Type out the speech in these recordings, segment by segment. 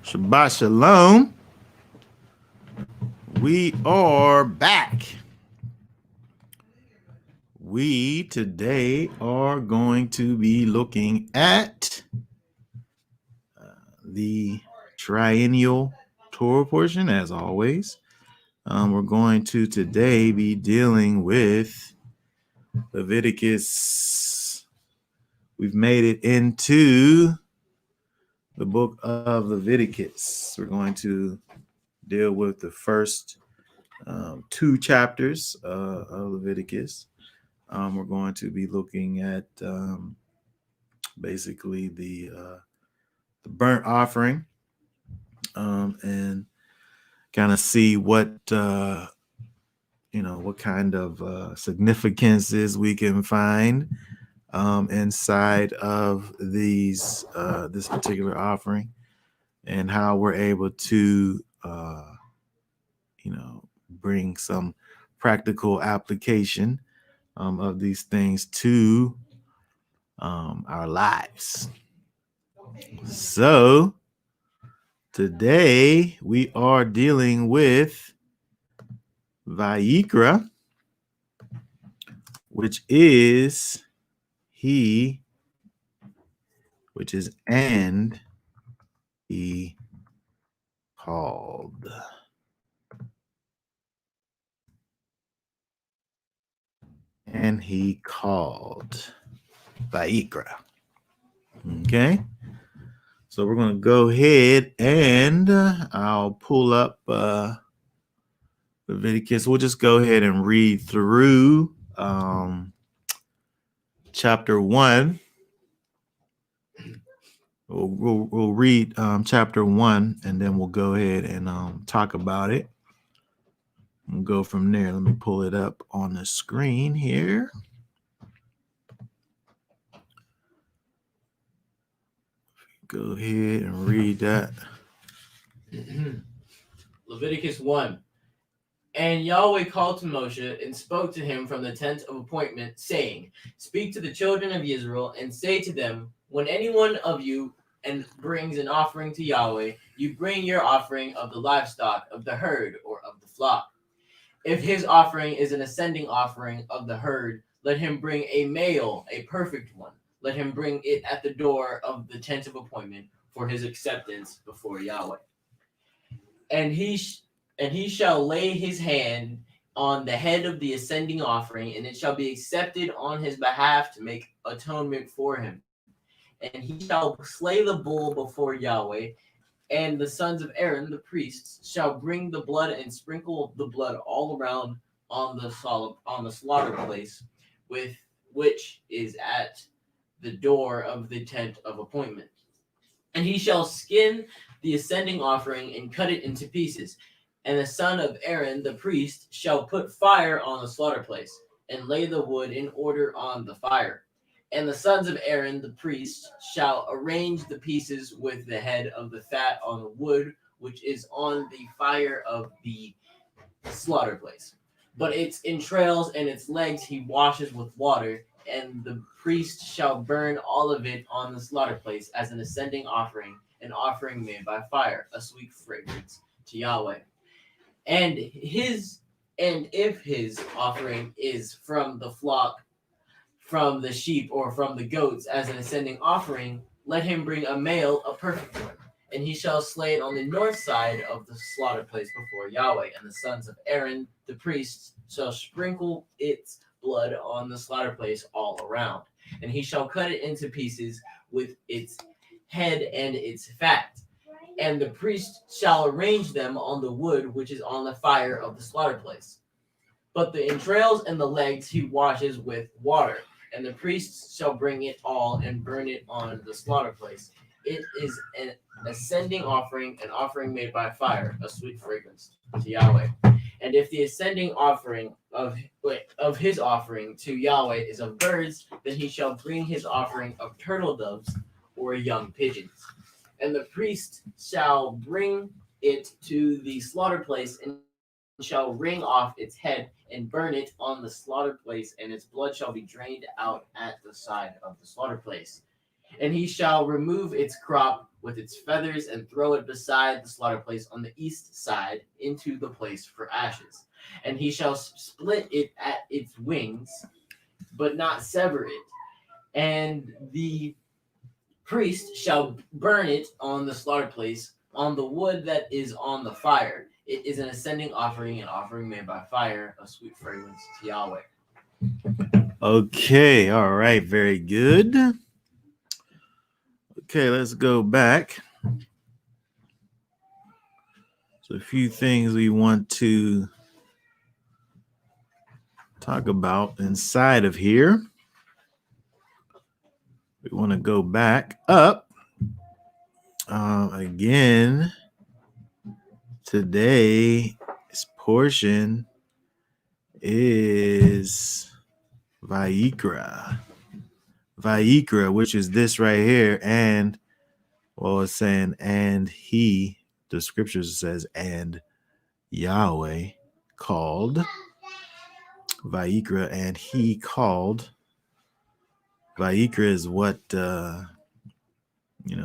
Shabbat Shalom. We are back. We today are going to be looking at the triennial Torah portion, as always. We're going to today be dealing with Leviticus. We've made it into the book of Leviticus. We're going to deal with the first two chapters of Leviticus. We're going to be looking at basically the burnt offering and kind of see what what kind of significances we can find inside of this particular offering, and how we're able to bring some practical application of these things to our lives. So today we are dealing with Vayikra, which is he, which is and he called. And he called Vayikra. Okay. So we're going to go ahead and I'll pull up Leviticus. We'll just go ahead and read through chapter 1. We'll read chapter 1, and then we'll go ahead and talk about it. We'll go from there. Let me pull it up on the screen here. Go ahead and read that. Leviticus 1. And Yahweh called to Moshe and spoke to him from the tent of appointment, saying, Speak to the children of Israel and say to them, when any one of you and brings an offering to Yahweh, you bring your offering of the livestock, of the herd, or of the flock. If his offering is an ascending offering of the herd, let him bring a male, a perfect one. Let him bring it at the door of the tent of appointment for his acceptance before Yahweh. And he shall lay his hand on the head of the ascending offering, and it shall be accepted on his behalf to make atonement for him. And he shall slay the bull before Yahweh, and the sons of Aaron, the priests, shall bring the blood and sprinkle the blood all around on the slaughter place, with which is at the door of the tent of appointment. And he shall skin the ascending offering and cut it into pieces. And the son of Aaron, the priest, shall put fire on the slaughter place, and lay the wood in order on the fire. And the sons of Aaron, the priest, shall arrange the pieces with the head of the fat on the wood, which is on the fire of the slaughter place. But its entrails and its legs he washes with water, and the priest shall burn all of it on the slaughter place as an ascending offering, an offering made by fire, a sweet fragrance to Yahweh. And if his offering is from the flock, from the sheep, or from the goats as an ascending offering, let him bring a male, a perfect one. And he shall slay it on the north side of the slaughter place before Yahweh. And the sons of Aaron, the priests, shall sprinkle its blood on the slaughter place all around. And he shall cut it into pieces with its head and its fat. And the priest shall arrange them on the wood which is on the fire of the slaughter place. But the entrails and the legs he washes with water. And the priests shall bring it all and burn it on the slaughter place. It is an ascending offering, an offering made by fire, a sweet fragrance to Yahweh. And if the ascending offering of his offering to Yahweh is of birds, then he shall bring his offering of turtle doves or young pigeons. And the priest shall bring it to the slaughter place and shall wring off its head and burn it on the slaughter place, and its blood shall be drained out at the side of the slaughter place. And he shall remove its crop with its feathers and throw it beside the slaughter place on the east side into the place for ashes. And he shall split it at its wings, but not sever it. And the priest shall burn it on the slaughter place on the wood that is on the fire. It is an ascending offering, an offering made by fire, a sweet fragrance to Yahweh. Okay, all right, very good. Okay, let's go back. So a few things we want to talk about inside of here. We want to go back up. Again, today's portion is Vayikra. Vayikra, which is this right here. And, well, it's saying, and he, the scriptures says, and Yahweh called. Vayikra, and he called. Vayikra is what,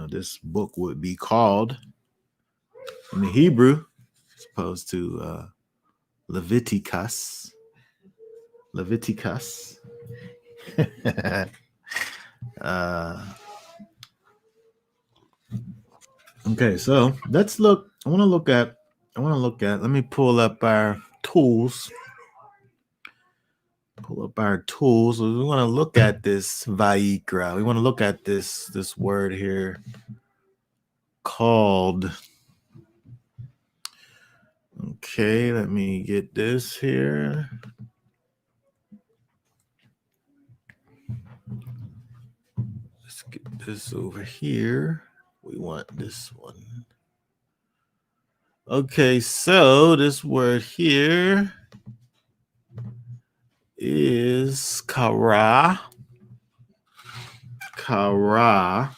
this book would be called in the Hebrew, as opposed to Leviticus. Leviticus. Okay, so let's look. I want to look at. Let me pull up our tools. We want to look at this Vayikra. We want to look at this word here called. Okay, let me get this here. Let's get this over here. We want this one. Okay, so this word here is kara. Kara.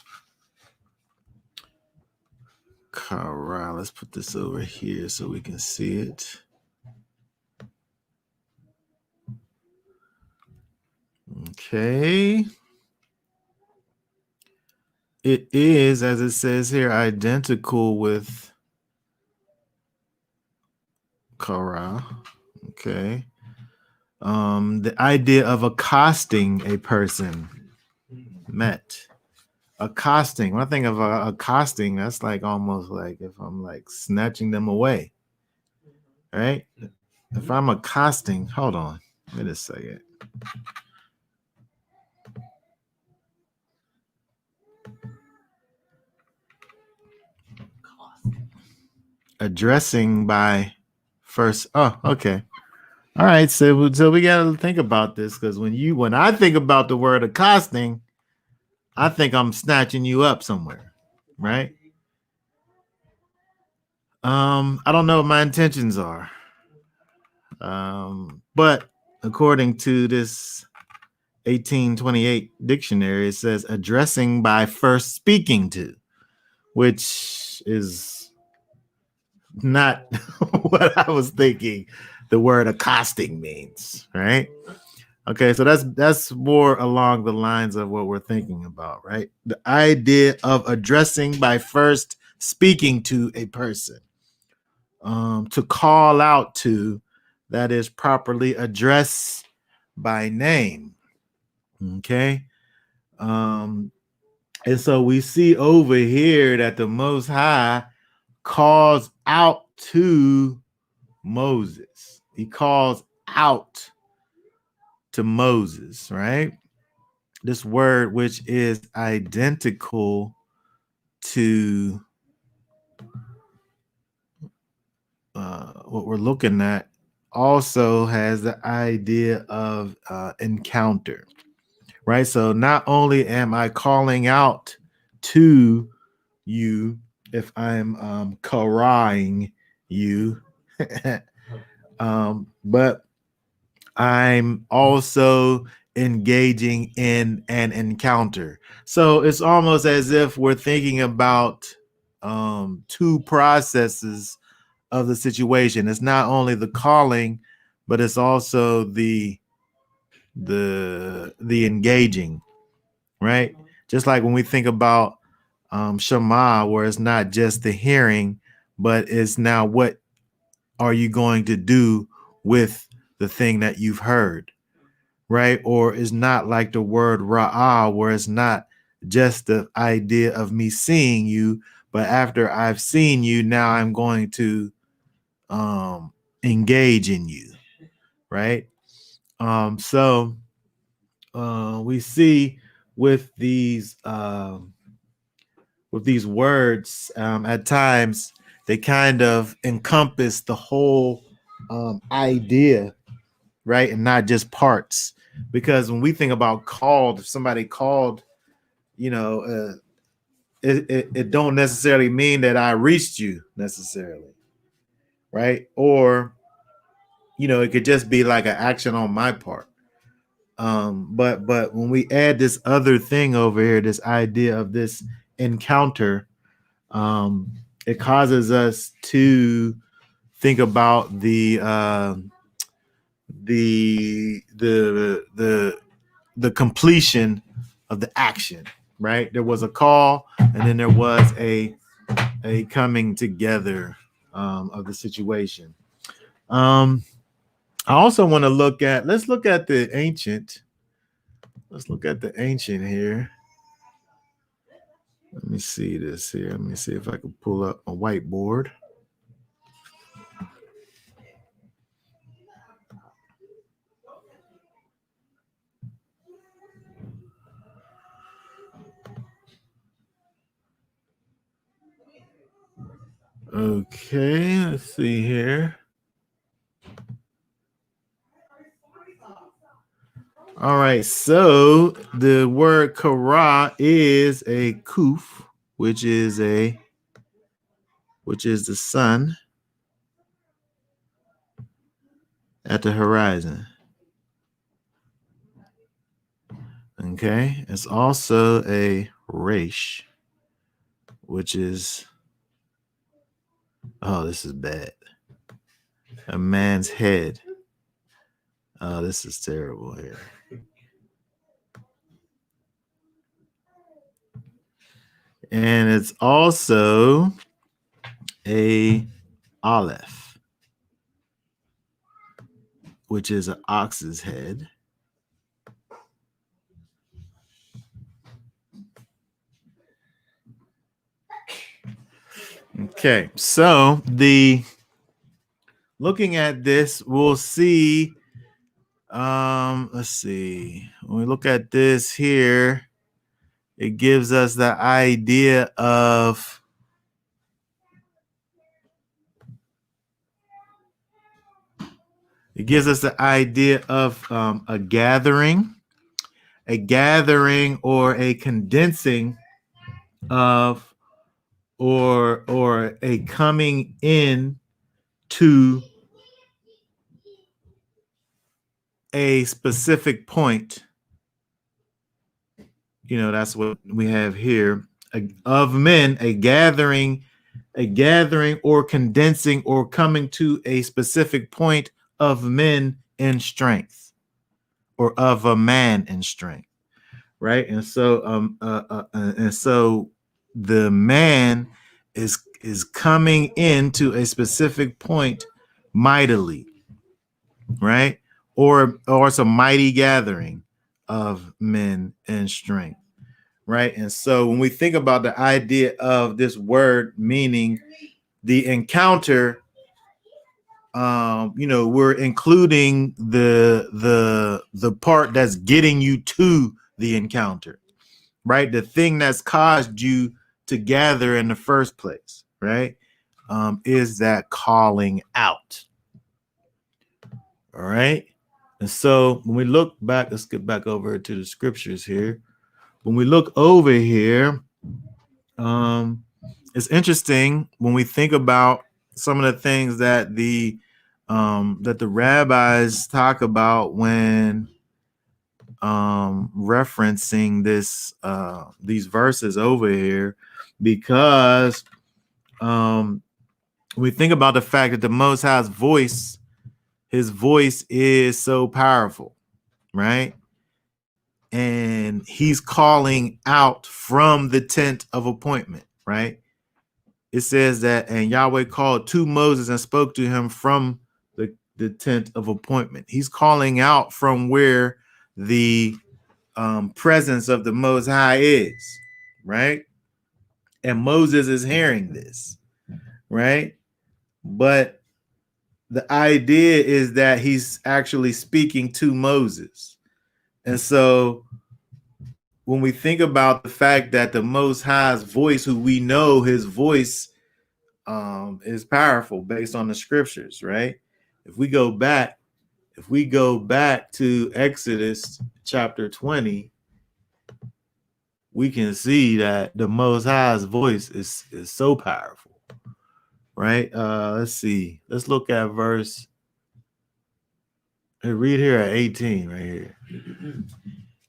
Let's put this over here so we can see it. Okay. It is, as it says here, identical with kara. Okay. The idea of accosting a person. Met. Accosting. When I think of accosting, that's like almost like if I'm like snatching them away. Right? If I'm accosting, hold on. Wait a second. Addressing by first. Oh, okay. All right. So we got to think about this, because when I think about the word accosting, I think I'm snatching you up somewhere, right? I don't know what my intentions are. But according to this 1828 dictionary, it says addressing by first speaking to, which is not what I was thinking the word accosting means, right? Okay, so that's more along the lines of what we're thinking about, right? The idea of addressing by first speaking to a person, to call out to, that is properly address by name. Okay. And so we see over here that the Most High calls out to Moses. He calls out to Moses, right? This word, which is identical to what we're looking at, also has the idea of encounter, right? So not only am I calling out to you if I'm karaing you, but I'm also engaging in an encounter. So it's almost as if we're thinking about two processes of the situation. It's not only the calling, but it's also the engaging, right? Just like when we think about Shema, where it's not just the hearing, but it's now what are you going to do with the thing that you've heard, right? Or it's not like the word ra'ah, where it's not just the idea of me seeing you, but after I've seen you, now I'm going to engage in you, right? So we see with these words, at times they kind of encompass the whole idea, right, and not just parts. Because when we think about called, if somebody called, you know, it don't necessarily mean that I reached you necessarily, right? Or it could just be like an action on my part. But when we add this other thing over here, this idea of this encounter, it causes us to think about the completion of the action, right? There was a call, and then there was a coming together of the situation. I also want to let's look at the ancient. Let's look at the ancient here. Let me see this here. Let me see if I can pull up a whiteboard. Okay, let's see here. All right, so the word kara is a kuf, which is the sun at the horizon. Okay, it's also a resh, which is, oh, this is bad, a man's head. Oh, this is terrible here. And it's also a aleph, which is an ox's head. Okay, so looking at this, we'll see. Let's see. When we look at this here, it gives us the idea of a gathering or a condensing of or a coming in to a specific point. That's what we have here, of men, a gathering or condensing or coming to a specific point of men in strength, or of a man in strength, right? And so the man is coming into a specific point mightily, right? Or it's a mighty gathering of men in strength, right? And so when we think about the idea of this word meaning the encounter, we're including the part that's getting you to the encounter, right? The thing that's caused you to gather in the first place, right? Is that calling out. All right. And so when we look back, let's get back over to the scriptures here. When we look over here, it's interesting when we think about some of the things that the rabbis talk about when referencing these verses over here, because we think about the fact that the Most High's voice, his voice is so powerful, right? and he's calling out from the tent of appointment, right? It says that, and Yahweh called to Moses and spoke to him from the tent of appointment. He's calling out from where the presence of the Most High is, right? And Moses is hearing this, right? But the idea is that he's actually speaking to Moses. And so when we think about the fact that the Most High's voice, who we know his voice is powerful based on the scriptures, right? If we go back to Exodus chapter 20, we can see that the Most High's voice is so powerful, right? Let's see. Let's look at verse. Read here at 18, right here.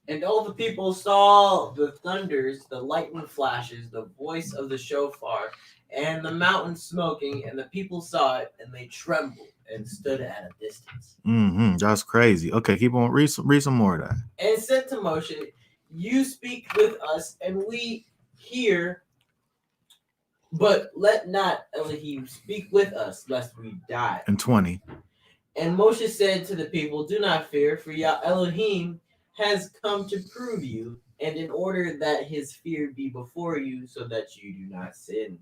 And all the people saw the thunders, the lightning flashes, the voice of the shofar, and the mountain smoking, and the people saw it, and they trembled and stood at a distance. That's crazy. Okay, keep on. Read some more of that. And said to Moshe, you speak with us, and we hear, but let not Elohim speak with us, lest we die. And 20. And Moshe said to the people, do not fear, for Yah Elohim has come to prove you, and in order that his fear be before you, so that you do not sin.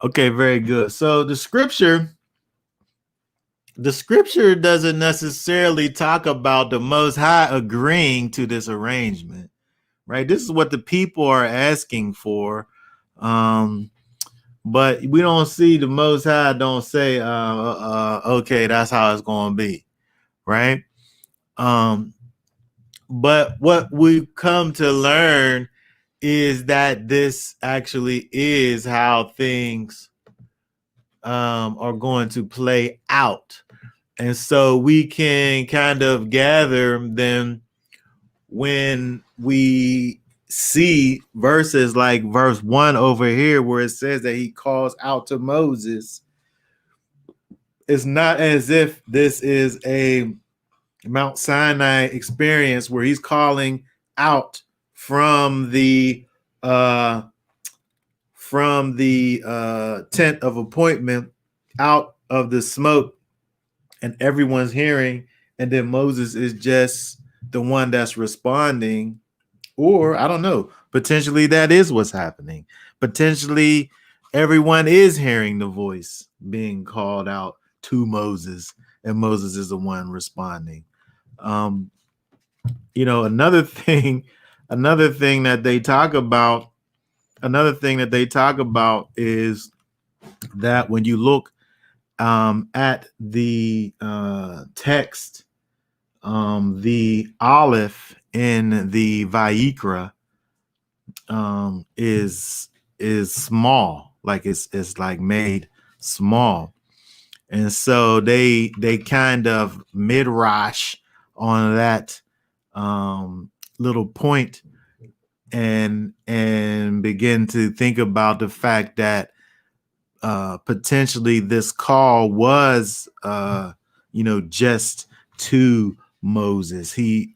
Okay, very good. So the scripture doesn't necessarily talk about the Most High agreeing to this arrangement, right? This is what the people are asking for. But we don't see the Most High don't say, okay, that's how it's going to be, right? But what we've come to learn is that this actually is how things are going to play out. And so we can kind of gather them when we see verses like verse 1 over here, where it says that he calls out to Moses. It's not as if this is a Mount Sinai experience where he's calling out from the tent of appointment, out of the smoke, and everyone's hearing, and then Moses is just the one that's responding. Or I don't know, potentially that is what's happening. Potentially everyone is hearing the voice being called out to Moses, and Moses is the one responding. Another thing that they talk about is that when you look at the text, the aleph in the Vayikra is small, like it's like made small. And so they kind of midrash on that little point and begin to think about the fact that potentially this call was just to Moses. The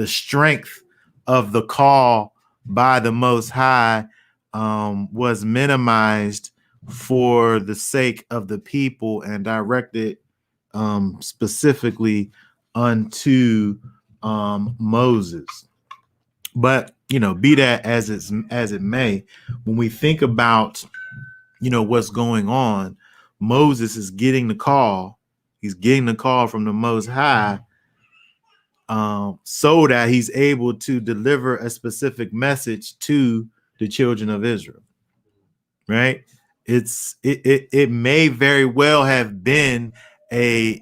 strength of the call by the Most High was minimized for the sake of the people and directed specifically unto Moses. But be that as it may, when we think about what's going on, Moses is getting the call. He's getting the call from the Most High, so that he's able to deliver a specific message to the children of Israel. Right? It may very well have been a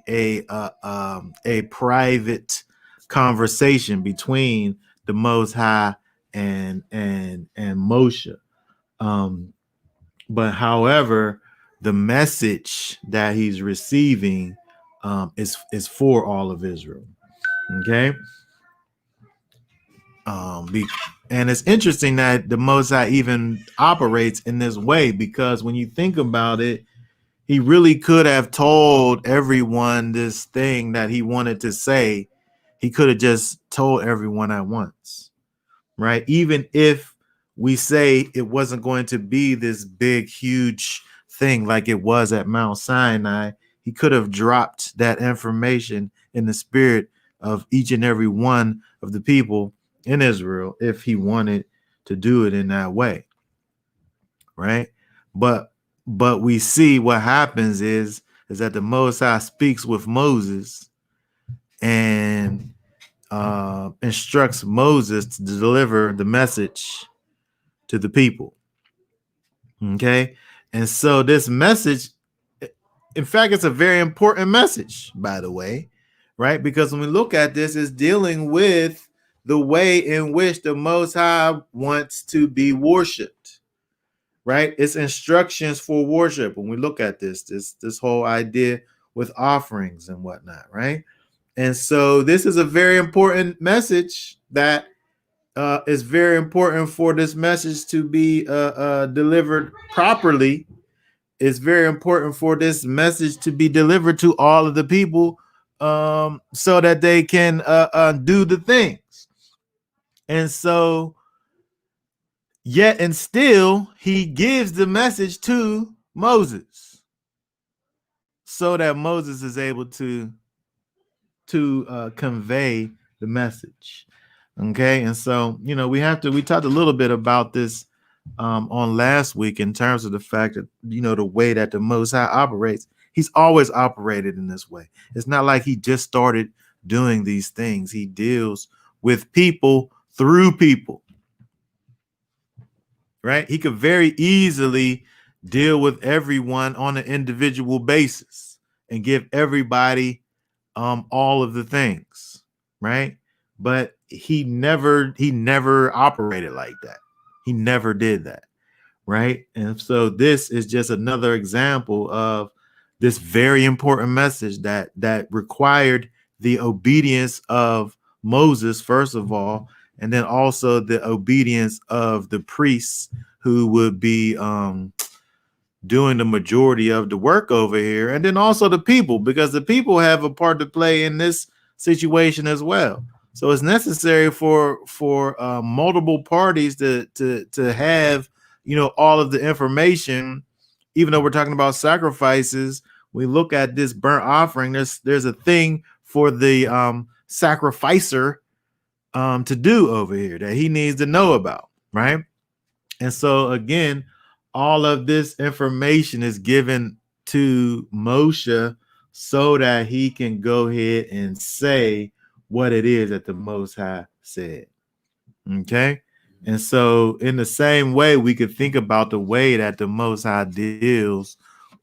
private conversation between the Most High and Moshe. But however, the message that he's receiving is for all of Israel. Okay. And it's interesting that the Most High even operates in this way, because when you think about it, he really could have told everyone this thing that he wanted to say He could have just told everyone at once, right? Even if we say it wasn't going to be this big, huge thing like it was at Mount Sinai, he could have dropped that information in the spirit of each and every one of the people in Israel if he wanted to do it in that way, right? But we see what happens is that the Most High speaks with Moses and instructs Moses to deliver the message to the people. Okay. And so this message, in fact, it's a very important message, by the way, right? Because when we look at this, it's dealing with the way in which the Most High wants to be worshiped, right? It's instructions for worship. When we look at this whole idea with offerings and whatnot, right? And so this is a very important message that is very important for this message to be delivered properly. It's very important for this message to be delivered to all of the people so that they can do the things. And so, yet and still, he gives the message to Moses so that Moses is able to convey the message. Okay, and so we talked a little bit about this on last week in terms of the fact that the way that the Most High operates. He's always operated in this way. It's not like he just started doing these things. He deals with people through people, right? He could very easily deal with everyone on an individual basis and give everybody all of the things, right? But he never operated like that. He never did that, right? And so this is just another example of this very important message that required the obedience of Moses first of all, and then also the obedience of the priests who would be doing the majority of the work over here, and then also the people, because the people have a part to play in this situation as well. So it's necessary for multiple parties to have all of the information. Even though we're talking about sacrifices, we look at this burnt offering. There's a thing for the sacrificer to do over here that he needs to know about, right? And so again, all of this information is given to Moshe so that he can go ahead and say what it is that the Most High said. Okay. And so in the same way, we could think about the way that the Most High deals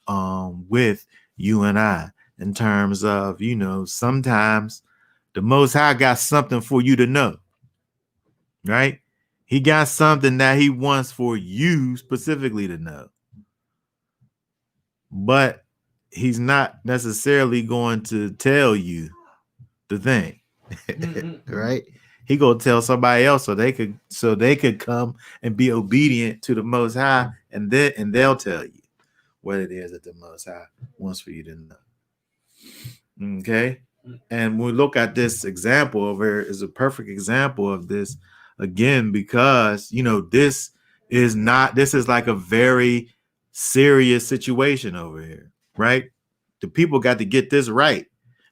with you and I in terms of, sometimes the Most High got something for you to know, right? He got something that he wants for you specifically to know. But he's not necessarily going to tell you the thing. Right? He gonna tell somebody else so they could come and be obedient to the Most High, and they'll tell you what it is that the Most High wants for you to know. Okay. And when we look at this example over here, is a perfect example of this again, because this is like a very serious situation over here, right? The people got to get this right.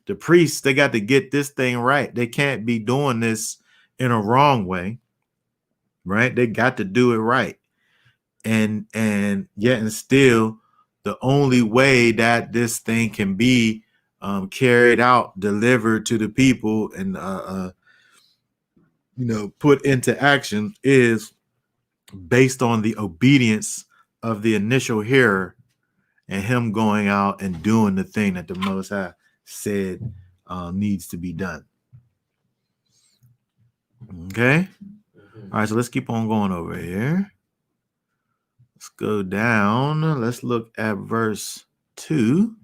The priests, they got to get this thing right. They can't be doing this in a wrong way, right? They got to do it right. And yet and still, the only way that this thing can be carried out, delivered to the people, and put into action is based on the obedience of the initial hearer and him going out and doing the thing that the Most High said needs to be done. Okay. All right, so let's keep on going over here. Let's go down. Let's look at verse 2.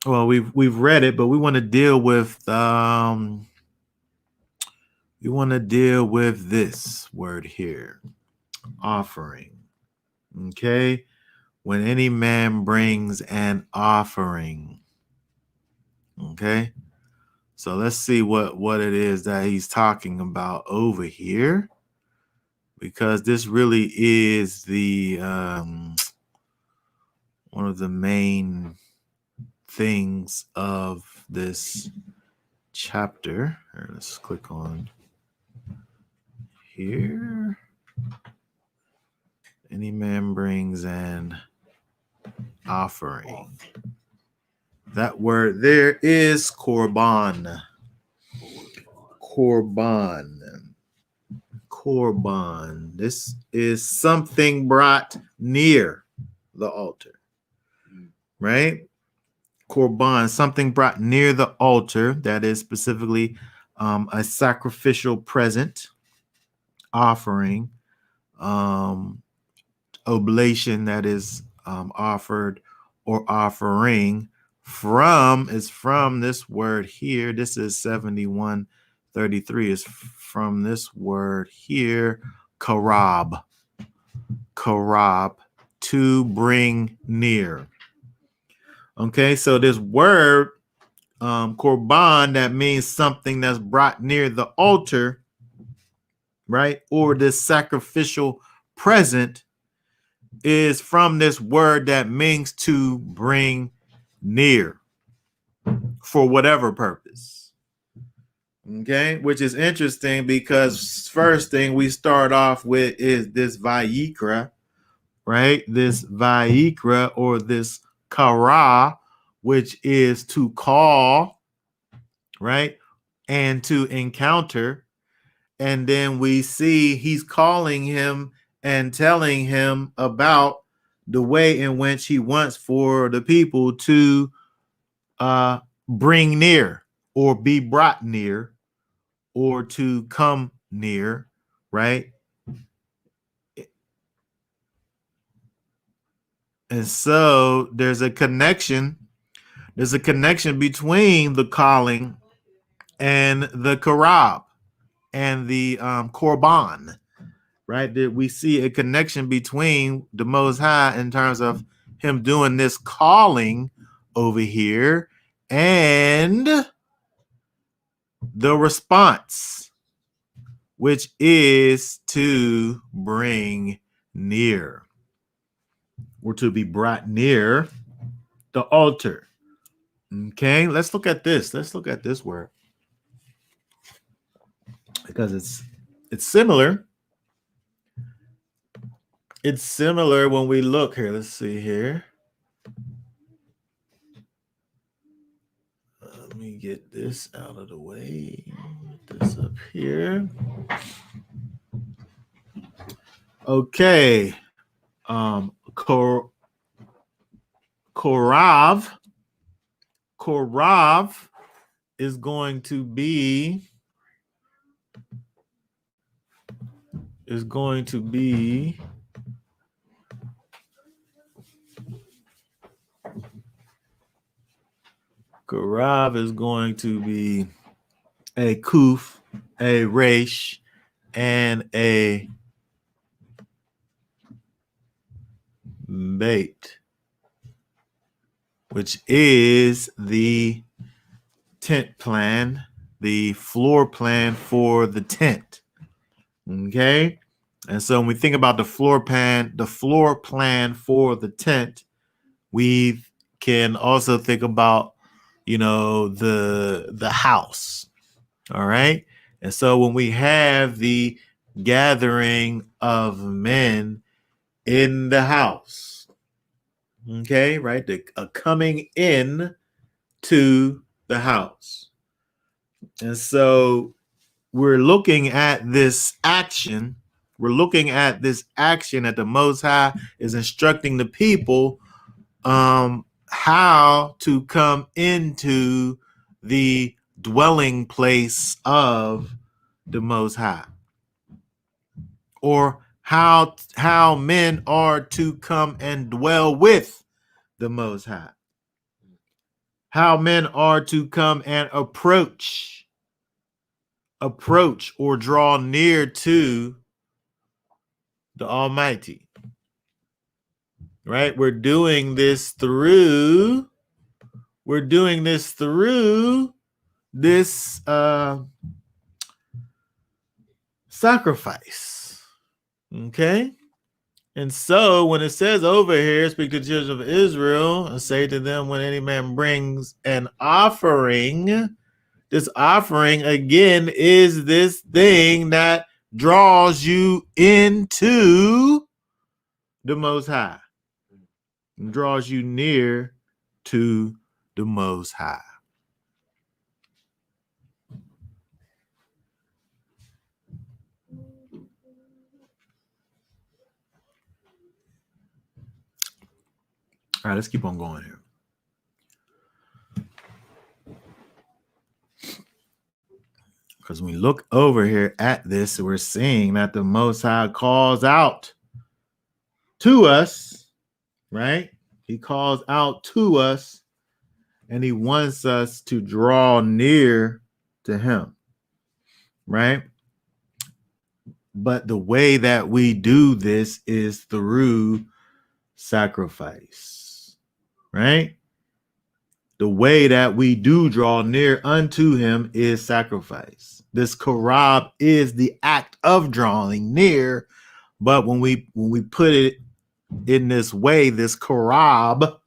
Well, we've read it, but we want to deal with this word here, offering. Okay, when any man brings an offering, Okay. So let's see what it is that he's talking about over here, because this really is the one of the main things of this chapter. Here, let's click on here. Any man brings an offering. That word there is korban. Korban. Korban. This is something brought near the altar, right? Korban, something brought near the altar, that is specifically a sacrificial present, offering, oblation that is offered or offering from this word here. This is 71:33 is from this word here, karab. Karab, to bring near. Okay, so this word korban, that means something that's brought near the altar, right? Or this sacrificial present is from this word that means to bring near for whatever purpose. Okay, which is interesting because first thing we start off with is this Vayikra, right? This Vayikra or this kara, which is to call, right? And to encounter. And then we see he's calling him and telling him about the way in which he wants for the people to bring near or be brought near or to come near, right? And so there's a connection. There's a connection between the calling and the karab and the korban, right? That we see a connection between the Most High in terms of him doing this calling over here and the response, which is to bring near or to be brought near the altar. Okay, let's look at this. Let's look at this word because it's similar. It's similar when we look here. Let's see here. Let me get this out of the way. Get this up here. Okay. Korav is going to be Karav is going to be a kuf, a resh, and a bait, which is the tent plan, the floor plan for the tent. Okay. And so when we think about the floor plan for the tent, we can also think about, the house. All right. And so when we have the gathering of men in the house, okay, right, coming in to the house. And so we're looking at this action. We're looking at this action that the Most High is instructing the people how to come into the dwelling place of the Most High, or how men are to come and dwell with the Most High, how men are to come and approach or draw near to the Almighty. Right? We're doing this through we're doing this through this sacrifice. Okay. And so when it says over here, speak to the children of Israel and say to them, when any man brings an offering, this offering again is this thing that draws you into the Most High, and draws you near to the Most High. All right, let's keep on going here. Because when we look over here at this, we're seeing that the Most High calls out to us, right? He calls out to us, and he wants us to draw near to him, right? But the way that we do this is through sacrifice, right? The way that we do draw near unto him is sacrifice. This korab is the act of drawing near, but when we put it in this way, this korab,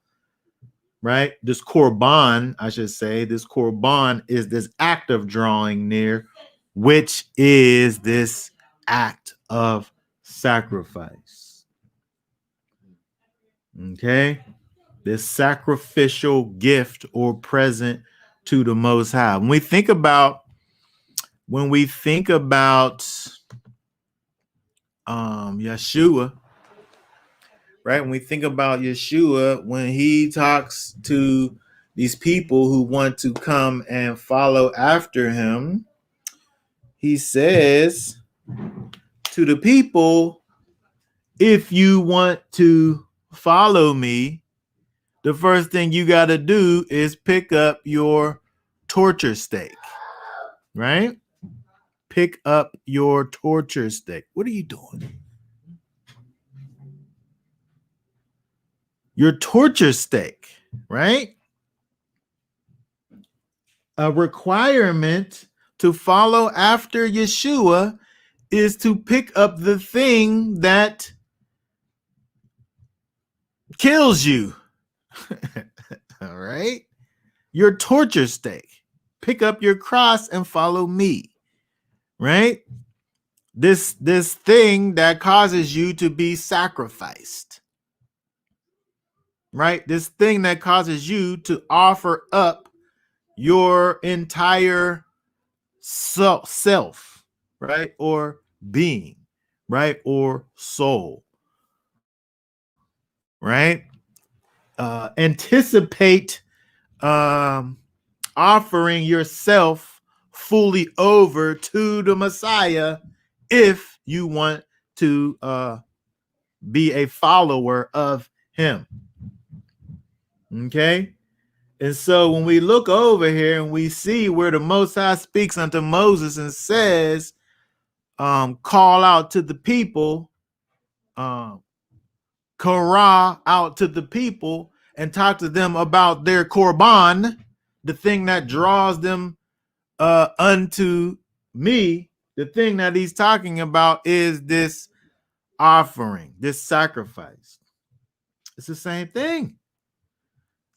right? This korban, I should say, this korban is this act of drawing near, which is this act of sacrifice. Okay? This sacrificial gift or present to the Most High. When we think about Yeshua, right? When we think about Yeshua, when he talks to these people who want to come and follow after him, he says to the people, if you want to follow me, the first thing you got to do is pick up your torture stake, right? Pick up your torture stake. What are you doing? Your torture stake, right? A requirement to follow after Yeshua is to pick up the thing that kills you. All right? Your torture stake. Pick up your cross and follow me. Right? This thing that causes you to be sacrificed. Right? This thing that causes you to offer up your entire self, right? Or being, right? Or soul. Right? Anticipate offering yourself fully over to the Messiah if you want to be a follower of him. Okay? And so when we look over here and we see where the Most High speaks unto Moses and says, call out to the people, Korah out to the people and talk to them about their korban, the thing that draws them unto me. The thing that he's talking about is this offering, this sacrifice. It's the same thing.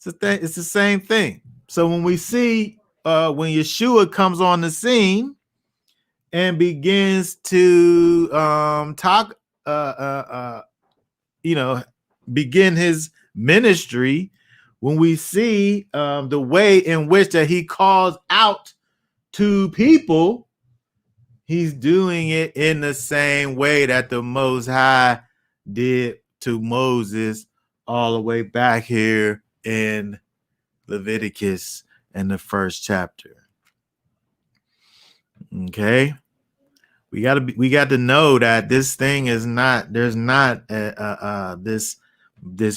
It's the same thing. So when we see when Yeshua comes on the scene and begins to talk, begin his ministry, when we see the way in which that he calls out to people, he's doing it in the same way that the Most High did to Moses all the way back here in Leviticus in the first chapter. Okay, we got to know that this thing is not, there's not this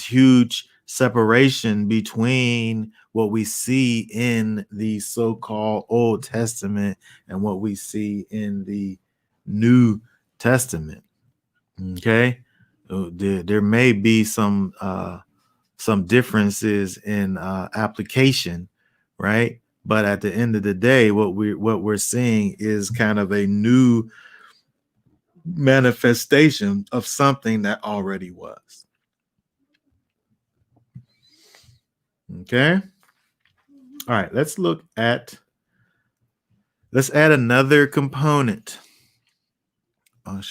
huge separation between what we see in the so-called Old Testament and what we see in the New Testament. Okay, there may be some some differences in application, right? But at the end of the day, what we're seeing is kind of a new manifestation of something that already was. Okay. All right, let's add another component.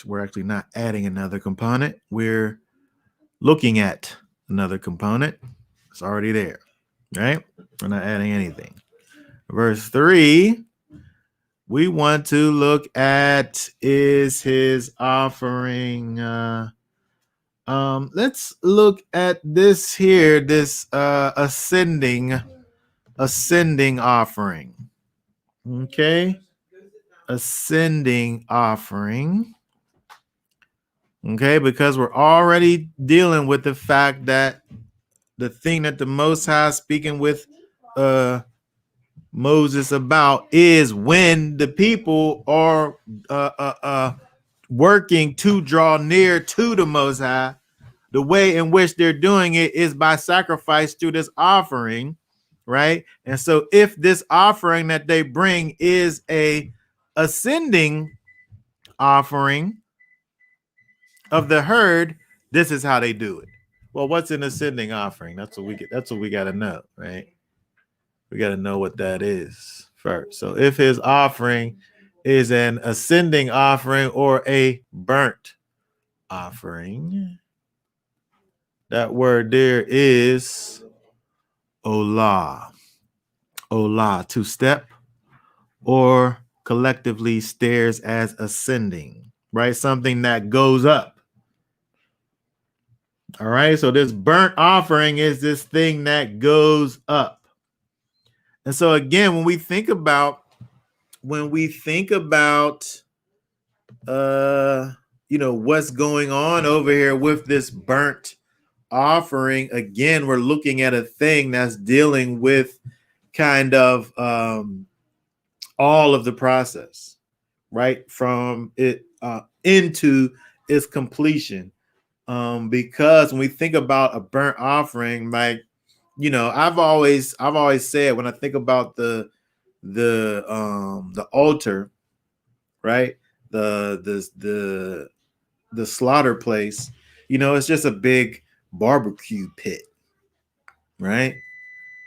We're actually not adding another component. We're looking at another component. It's already there, right? We're not adding anything. Verse 3, we want to look at is his offering. Let's look at this here, this ascending offering. Okay. Ascending offering. Okay, because we're already dealing with the fact that the thing that the Most High is speaking with Moses about is when the people are working to draw near to the Most High. The way in which they're doing it is by sacrifice through this offering, right? And so if this offering that they bring is a ascending offering of the herd, this is how they do it. Well, what's an ascending offering? That's what we got to know, right? We got to know what that is first. So if his offering is an ascending offering or a burnt offering, that word there is olah. Olah, to step, or collectively stairs as ascending, right? Something that goes up. All right. So this burnt offering is this thing that goes up. And so again, when we think about what's going on over here with this burnt offering, again, we're looking at a thing that's dealing with kind of all of the process, right? From it into its completion. Because when we think about a burnt offering, like, I've always said, when I think about the altar, right? The slaughter place, it's just a big barbecue pit, right?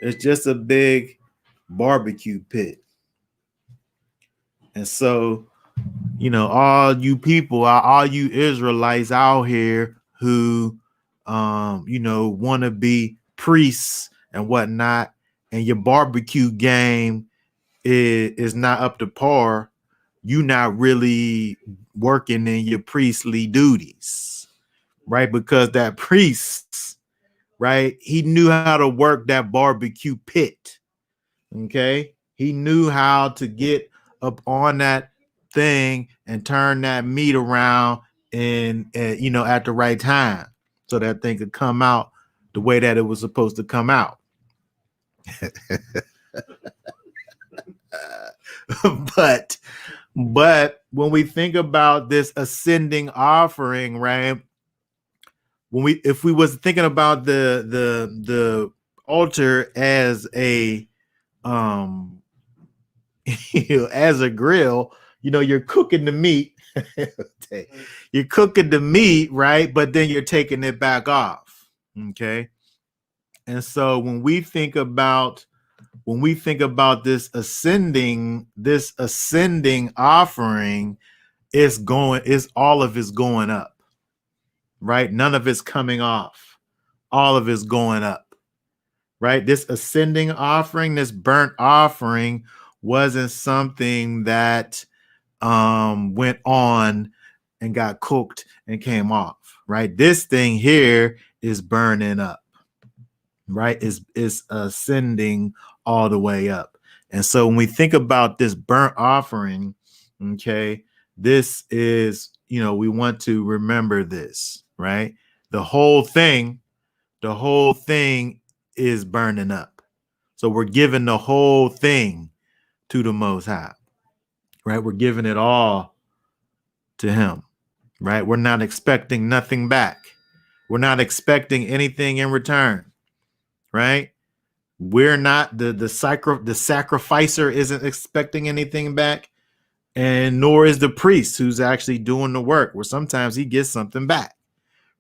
It's just a big barbecue pit. And so, all you people, all you Israelites out here who, want to be priests and whatnot, and your barbecue game is not up to par, you not really working in your priestly duties, right? Because that priest, right, he knew how to work that barbecue pit. Okay, he knew how to get up on that thing and turn that meat around and at the right time, so that thing could come out the way that it was supposed to come out. but when we think about this ascending offering, right, if we was thinking about the altar as a as a grill, you're cooking the meat. You're cooking the meat, right? But then you're taking it back off. Okay. And so when we think about this ascending offering, all of it's going up, right? None of it's coming off. All of it's going up, right? This ascending offering, this burnt offering, wasn't something that went on and got cooked and came off, right? This thing here is burning up, right? Is ascending all the way up. And so when we think about this burnt offering, okay, this is, we want to remember this, right? The whole thing is burning up. So we're giving the whole thing to the Most High, right? We're giving it all to him, right? We're not expecting nothing back. We're not expecting anything in return. right? We're not the sacrificer isn't expecting anything back, and nor is the priest who's actually doing the work, where sometimes he gets something back.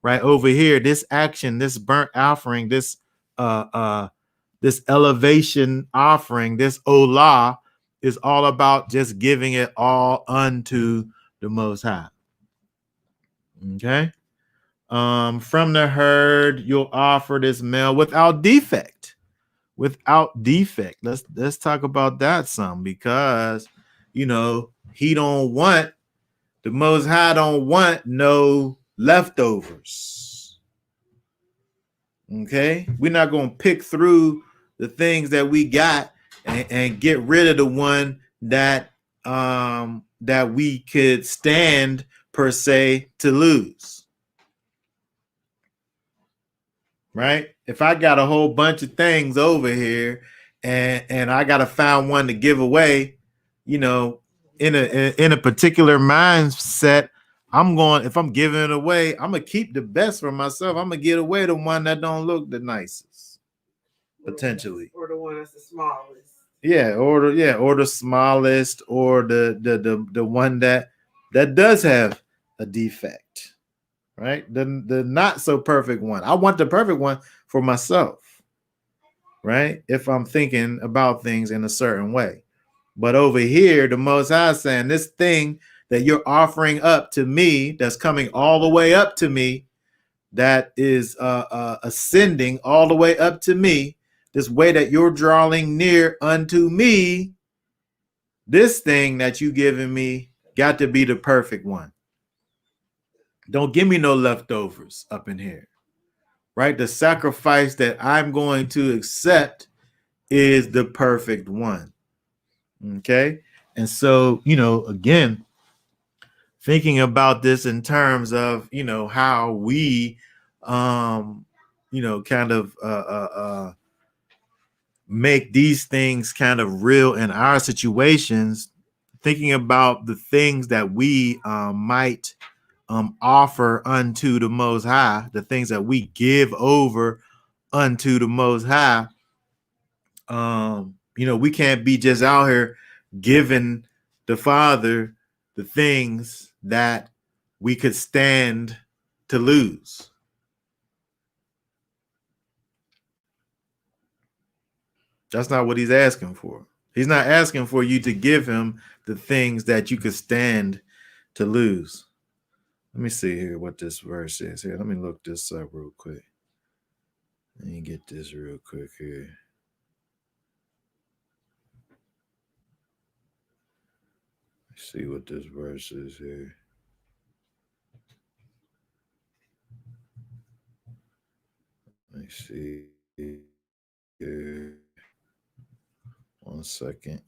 Right over here, this action, this burnt offering, this elevation offering, this olah is all about just giving it all unto the Most High. Okay. From the herd, you'll offer this male without defect. Without defect. Let's talk about that some, because he don't want, the Most High don't want no leftovers. Okay, we're not gonna pick through the things that we got and get rid of the one that we could stand per se to lose. Right? If I got a whole bunch of things over here and I gotta find one to give away, in a particular mindset, if I'm giving it away, I'm gonna keep the best for myself. I'm gonna get away the one that don't look the nicest, potentially, or the one that's the smallest. Or the smallest, or the one that does have a defect, right? The not so perfect one. I want the perfect one for myself, right? If I'm thinking about things in a certain way. But over here, the Most High is saying, this thing that you're offering up to me, that's coming all the way up to me, that is ascending all the way up to me, this way that you're drawing near unto me, this thing that you giving me got to be the perfect one. Don't give me no leftovers up in here, right? The sacrifice that I'm going to accept is the perfect one. Okay. And so, again, thinking about this in terms of, how we, kind of make these things kind of real in our situations, thinking about the things that we might offer unto the Most High, the things that we give over unto the Most High. We can't be just out here giving the Father the things that we could stand to lose. That's not what he's asking for. He's not asking for you to give him the things that you could stand to lose. Let me see here what this verse is here. Let me look this up real quick. Let me get this real quick here. Let's see what this verse is here. Let me see here. 1 second.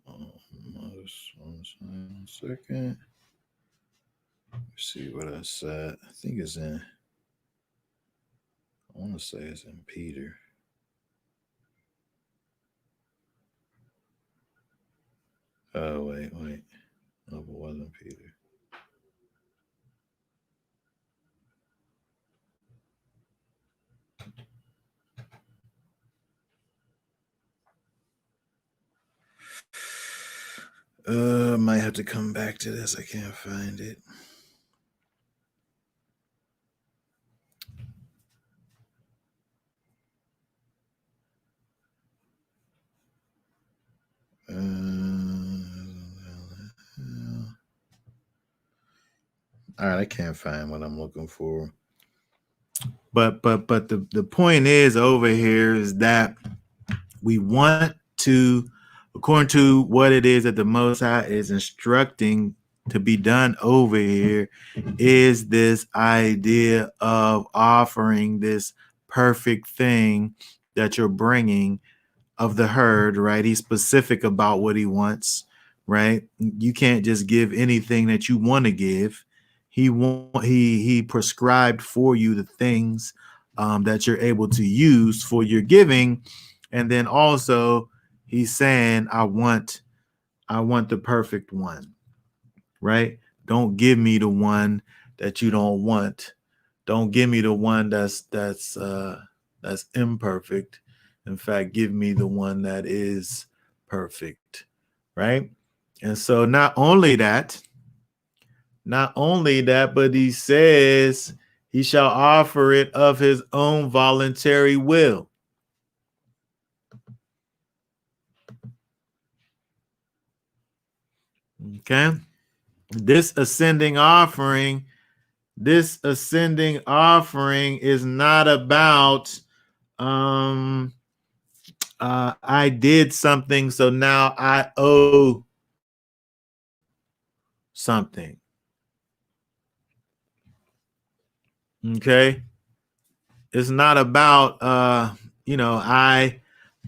One second. Let's see what I said. I think it's in. I want to say it's in Peter. Oh, wait. No, it wasn't Peter. I might have to come back to this. I can't find it. All right, I can't find what I'm looking for. But the point is over here is that we want to, according to what it is that the Most High is instructing to be done over here, is this idea of offering this perfect thing that you're bringing of the herd, right? He's specific about what he wants, right? You can't just give anything that you want to give. He prescribed for you the things that you're able to use for your giving, and then also he's saying, I want the perfect one, right? Don't give me the one that you don't want. Don't give me the one that's imperfect. In fact, give me the one that is perfect, right? And so not only that, but he says he shall offer it of his own voluntary will. Okay. This ascending offering is not about I did something, so now I owe something. Okay. It's not about I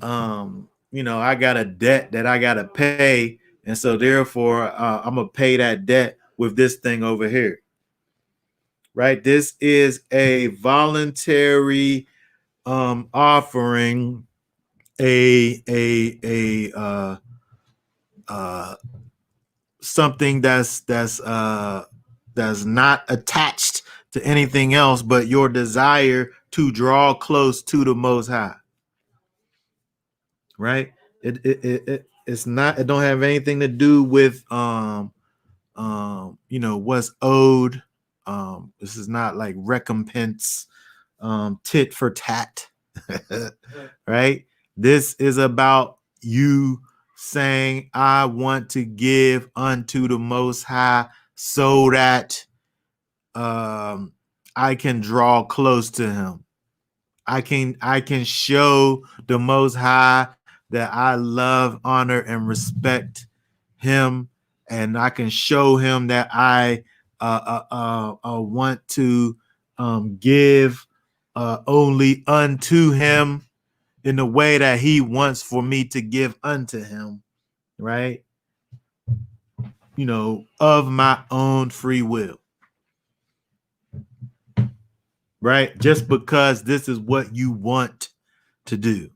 I got a debt that I gotta pay, and so therefore I'm gonna pay that debt with this thing over here. Right? This is a voluntary offering, something that's not attached to anything else but your desire to draw close to the Most High. Right? It's not. It don't have anything to do with what's owed. This is not like recompense, tit for tat. Right? This is about you saying, I want to give unto the Most High so that I can draw close to him. I can show the Most High that I love, honor, and respect him, and I can show him that I want to give only unto him in the way that he wants for me to give unto him, right? Of my own free will, right? Just because this is what you want to do.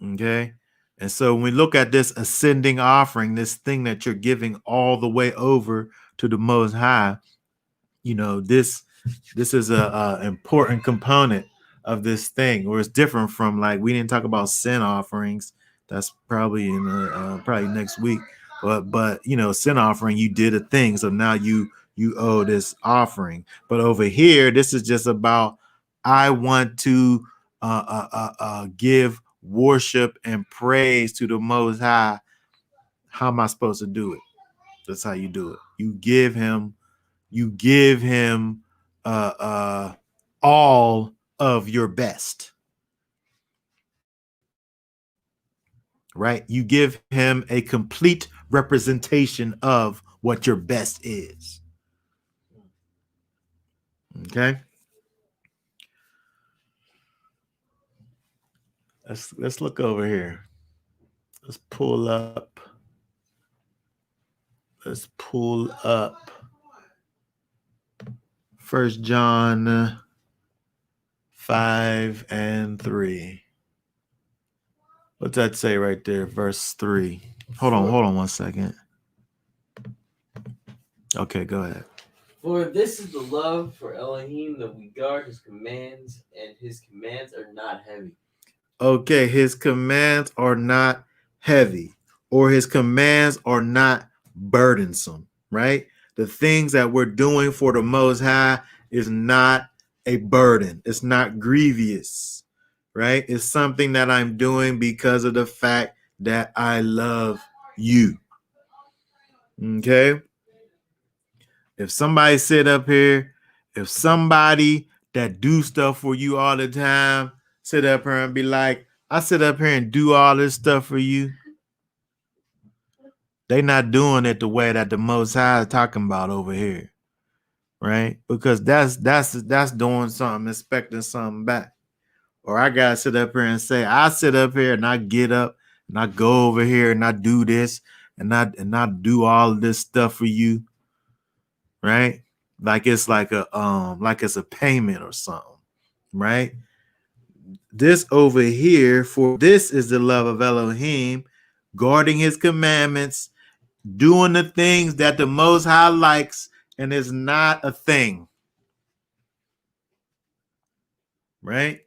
Okay. And so when we look at this ascending offering, this thing that you're giving all the way over to the Most High, this is a important component of this thing, or it's different from, like, we didn't talk about sin offerings. That's probably in probably next week. But sin offering, you did a thing, so now you owe this offering. But over here, this is just about, I want to give worship and praise to the Most High. How am I supposed to do it? That's how you do it. You give him all of your best, right? You give him a complete representation of what your best is. Okay. Let's look over here. Let's pull up 1 John 5:3. What's that say right there? Verse 3. Hold on 1 second. Okay, go ahead. For this is the love for Elohim, that we guard his commands, and his commands are not heavy. Okay, his commands are not heavy, or his commands are not burdensome, right? The things that we're doing for the Most High is not a burden. It's not grievous, right? It's something that I'm doing because of the fact that I love you. Okay? If somebody sit up here, if somebody that do stuff for you all the time sit up here and be like, I sit up here and do all this stuff for you, they not doing it the way that the Most High is talking about over here, right? Because that's doing something, expecting something back. Or I gotta sit up here and say, I sit up here and I get up and I go over here and I do this and I do all of this stuff for you, right? Like it's like a payment or something, right? this over here, for this is the love of Elohim, guarding his commandments, doing the things that the Most High likes, and is not a thing. Right?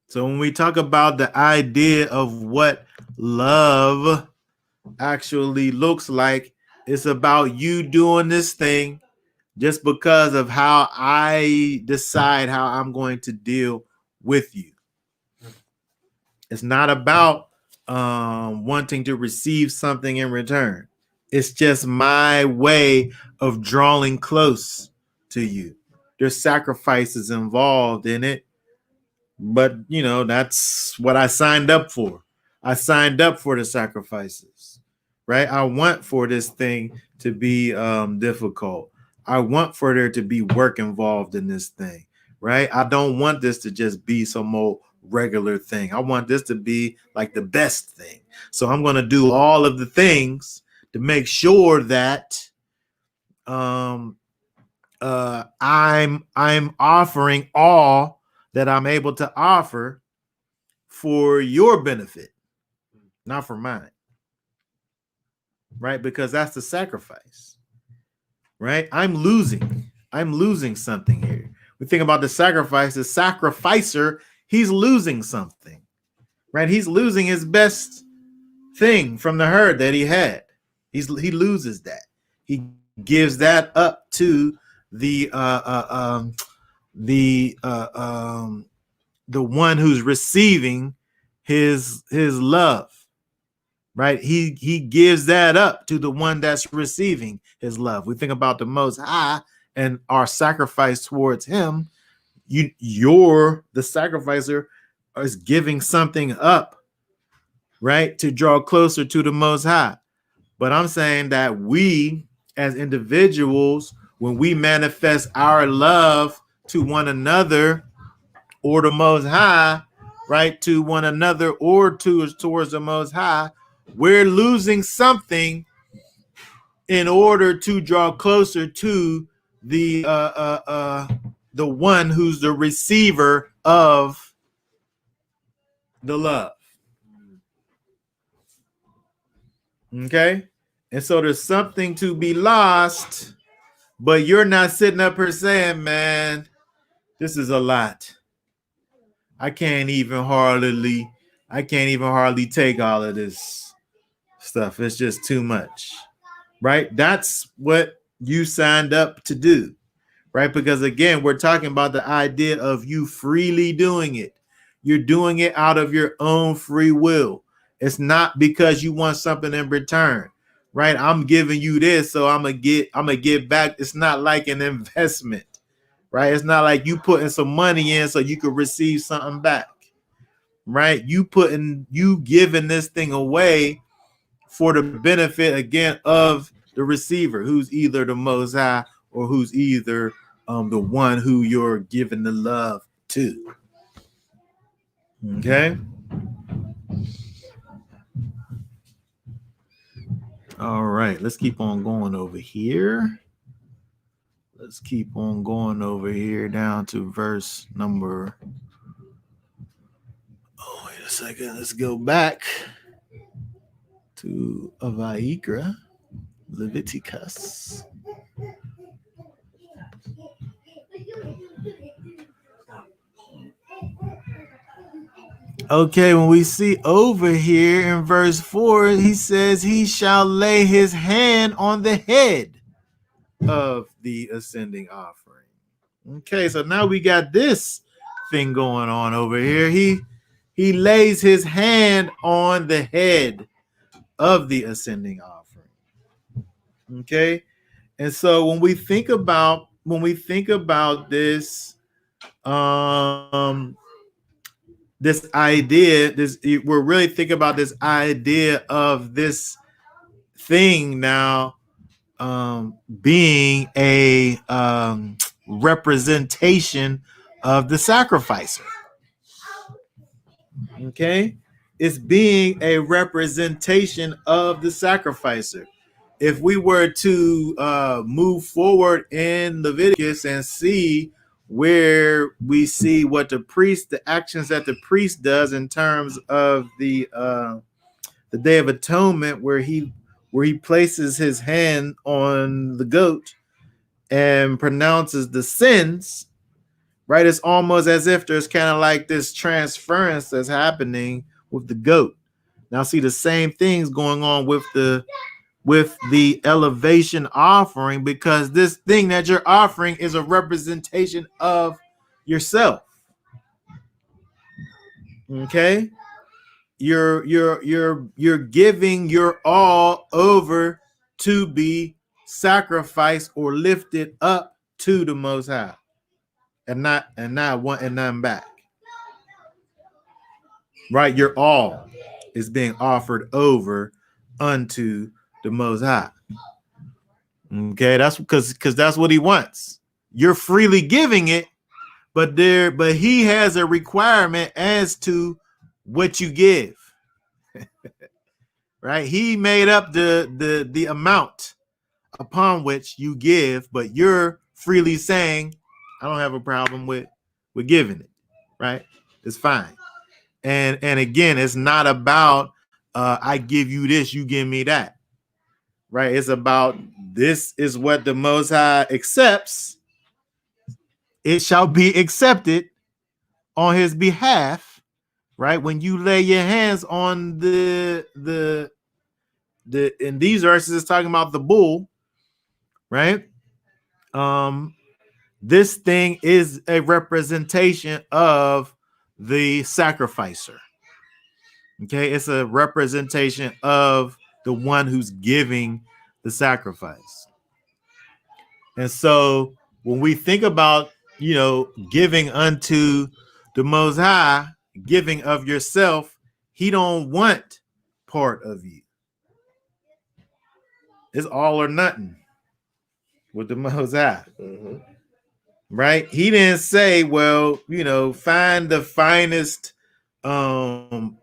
So when we talk about the idea of what love actually looks like, it's about you doing this thing just because of how I decide how I'm going to deal with you. It's not about wanting to receive something in return. It's just my way of drawing close to you. There's sacrifices involved in it, but that's what I signed up for. I signed up for the sacrifices, right? I want for this thing to be difficult. I want for there to be work involved in this thing, right? I don't want this to just be some old regular thing. I want this to be like the best thing. So I'm going to do all of the things to make sure that I'm offering all that I'm able to offer for your benefit, not for mine. Right? Because that's the sacrifice. Right? I'm losing something here. We think about the sacrifice, the sacrificer, he's losing something. Right? He's losing his best thing from the herd that he had. He loses that. He gives that up to the one who's receiving his love, right? He gives that up to the one that's receiving his love. We think about the Most High and our sacrifice towards him. You're the sacrificer is giving something up, right, to draw closer to the Most High. But I'm saying that we as individuals, when we manifest our love to one another or the Most High, right, to one another or towards the Most High, we're losing something in order to draw closer to the one who's the receiver of the love. Okay? And so there's something to be lost, but you're not sitting up here saying, man, this is a lot. I can't even hardly take all of this stuff. It's just too much. Right? That's what you signed up to do. Right? Because again, we're talking about the idea of you freely doing it. You're doing it out of your own free will. It's not because you want something in return. Right? I'm giving you this, so I'm gonna get back. It's not like an investment. Right? It's not like you putting some money in so you could receive something back. Right? You giving this thing away for the benefit again of the receiver, who's either the Most High or who's either the one who you're giving the love to. Okay. All right, let's keep on going over here. Let's keep on going over here down to verse number. Oh, wait a second. Let's go back to Vayikra, Leviticus. Okay, when we see over here in verse 4, he says, he shall lay his hand on the head of the ascending offering. Okay, so now we got this thing going on over here. He lays his hand on the head of the ascending offering. Okay, and so when we think about this, this idea, we're really thinking about this idea of this thing now being a representation of the sacrificer. Okay, it's being a representation of the sacrificer. If we were to move forward in Leviticus and see where we see what the actions that the priest does in terms of the Day of Atonement, where he places his hand on the goat and pronounces the sins, right? It's almost as if there's kind of like this transference that's happening with the goat. Now, see the same things going on with the elevation offering, because this thing that you're offering is a representation of yourself. Okay, you're giving your all over to be sacrificed or lifted up to the Most High, and not wanting nothing back. Right, your all is being offered over unto the Most High. Okay, that's because that's what He wants. You're freely giving it, but He has a requirement as to what you give. Right, He made up the amount upon which you give, but you're freely saying, I don't have a problem with giving it. Right, it's fine. And again, it's not about I give you this, you give me that. Right, it's about this is what the Most High accepts. It shall be accepted on His behalf. Right, when you lay your hands on the in these verses, it's talking about the bull. Right, this thing is a representation of the sacrificer. Okay, it's a representation of the one who's giving the sacrifice. And so when we think about, giving unto the Most High, giving of yourself, He don't want part of you. It's all or nothing with the Most High. Mm-hmm. Right? He didn't say, well, find the finest animal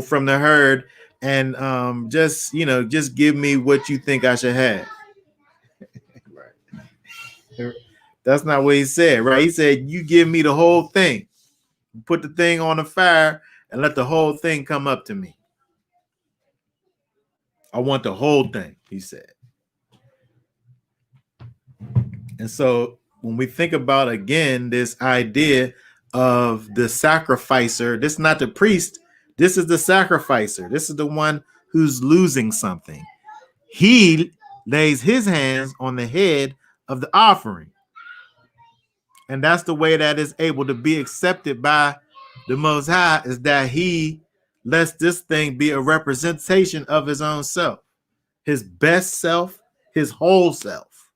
from the herd and just give me what you think I should have. Right. That's not what He said, right? He said, you give me the whole thing. Put the thing on the fire and let the whole thing come up to me. I want the whole thing, He said. And so when we think about, again, this idea of the sacrificer, this is not the priest, this is the sacrificer. This is the one who's losing something. He lays his hands on the head of the offering. And that's the way that is able to be accepted by the Most High, is that He lets this thing be a representation of His own self, His best self, His whole self,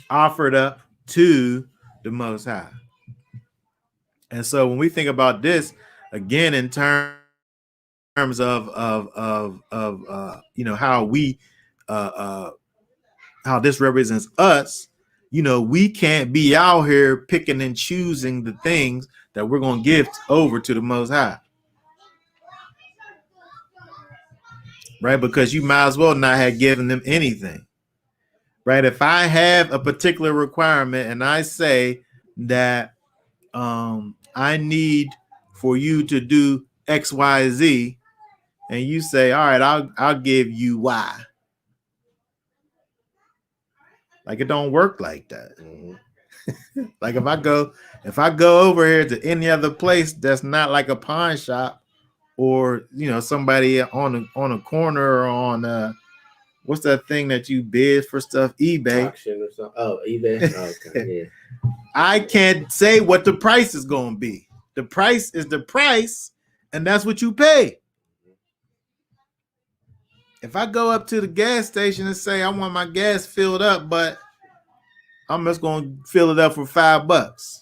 offered up to the Most High. And so when we think about this, again, in terms of how we how this represents us, we can't be out here picking and choosing the things that we're going to give over to the Most High. Right? Because you might as well not have given them anything. Right? If I have a particular requirement and I say that I need for you to do X, Y, Z, and you say, all right, I'll give you Y. Like, it don't work like that. Mm-hmm. Like if I go over here to any other place that's not like a pawn shop, or somebody on a corner, or on what's that thing that you bid for stuff, eBay. Auction or something. Oh, eBay. Okay, yeah. I can't say what the price is going to be. The price is the price, and that's what you pay. If I go up to the gas station and say I want my gas filled up, but I'm just going to fill it up for $5.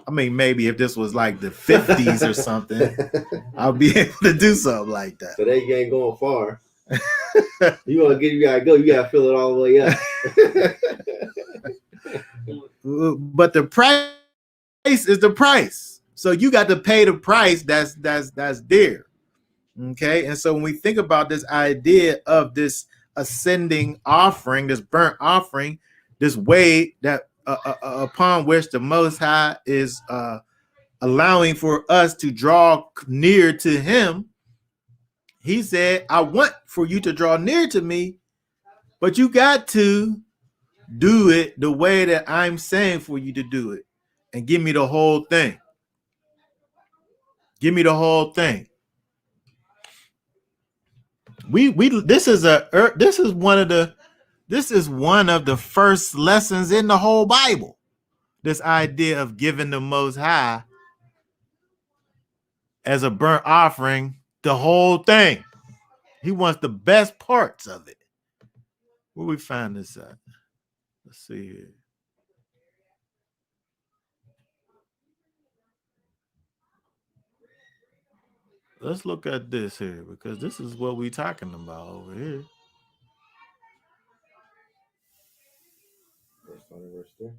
I mean, maybe if this was like the 50s or something, I'll be able to do something like that. So they ain't going far. You gotta go. You gotta fill it all the way up. But the price is the price, so you got to pay the price that's dear. Okay, and so when we think about this idea of this ascending offering, this burnt offering, this way that upon which the Most High is allowing for us to draw near to him. He said, I want for you to draw near to me, but you got to do it the way that I'm saying for you to do it, and give me the whole thing. Give me the whole thing. This is one of the first lessons in the whole Bible. This idea of giving the Most High as a burnt offering, the whole thing. He wants the best parts of it. Where we find this at? Let's see here. Let's look at this here, because this is what we're talking about over here.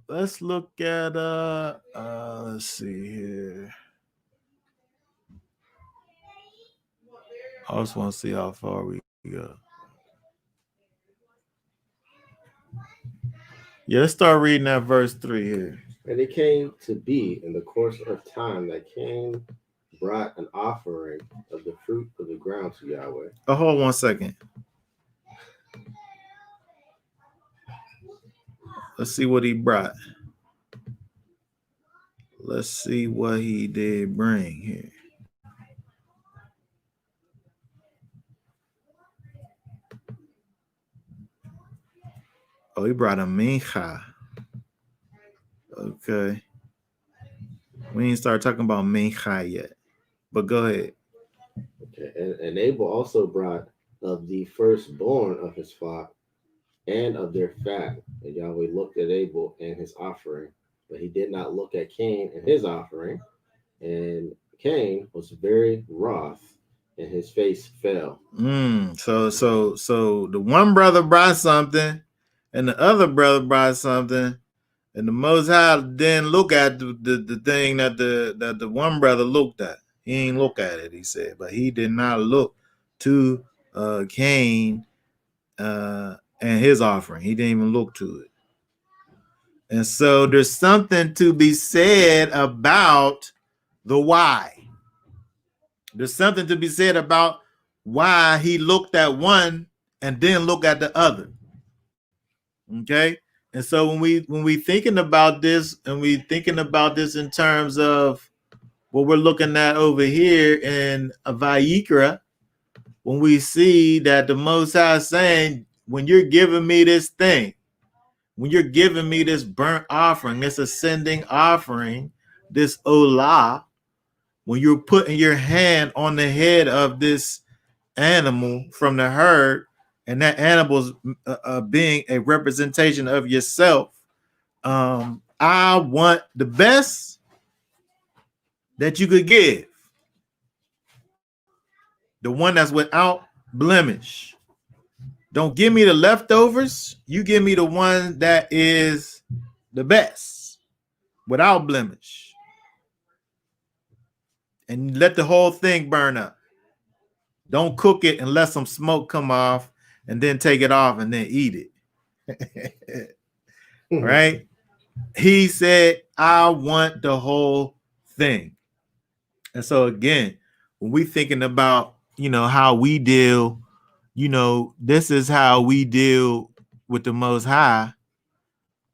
Let's look at let's see here. I just want to see how far we go. Yeah, let's start reading that verse 3 here. And it came to be in the course of time that Cain brought an offering of the fruit of the ground to Yahweh. Oh, hold 1 second. Let's see what he brought. Let's see what he did bring here. Oh, he brought a mincha. Okay. We ain't start talking about mincha yet. But go ahead. Okay. And Abel also brought of the firstborn of his flock and of their fat. And Yahweh looked at Abel and his offering, but he did not look at Cain and his offering. And Cain was very wroth, and his face fell. So the one brother brought something, and the other brother brought something, and the Most High didn't look at the thing that the one brother looked at. He ain't look at it, he said, but he did not look to Cain and his offering. He didn't even look to it. And so there's something to be said about the why. There's something to be said about why he looked at one and then look at the other. Okay. And so when we thinking about this, and we thinking about this in terms of what we're looking at over here in Vayikra, when we see that the Most High is saying, when you're giving me this thing, when you're giving me this burnt offering, this ascending offering, this olah, when you're putting your hand on the head of this animal from the herd, and that animal's being a representation of yourself, I want the best that you could give, the one that's without blemish. Don't give me the leftovers. You give me the one that is the best, without blemish, and let the whole thing burn up. Don't cook it and let some smoke come off and then take it off and then eat it. Right? He said, I want the whole thing. And so again, when we thinking about, how we deal, this is how we deal with the Most High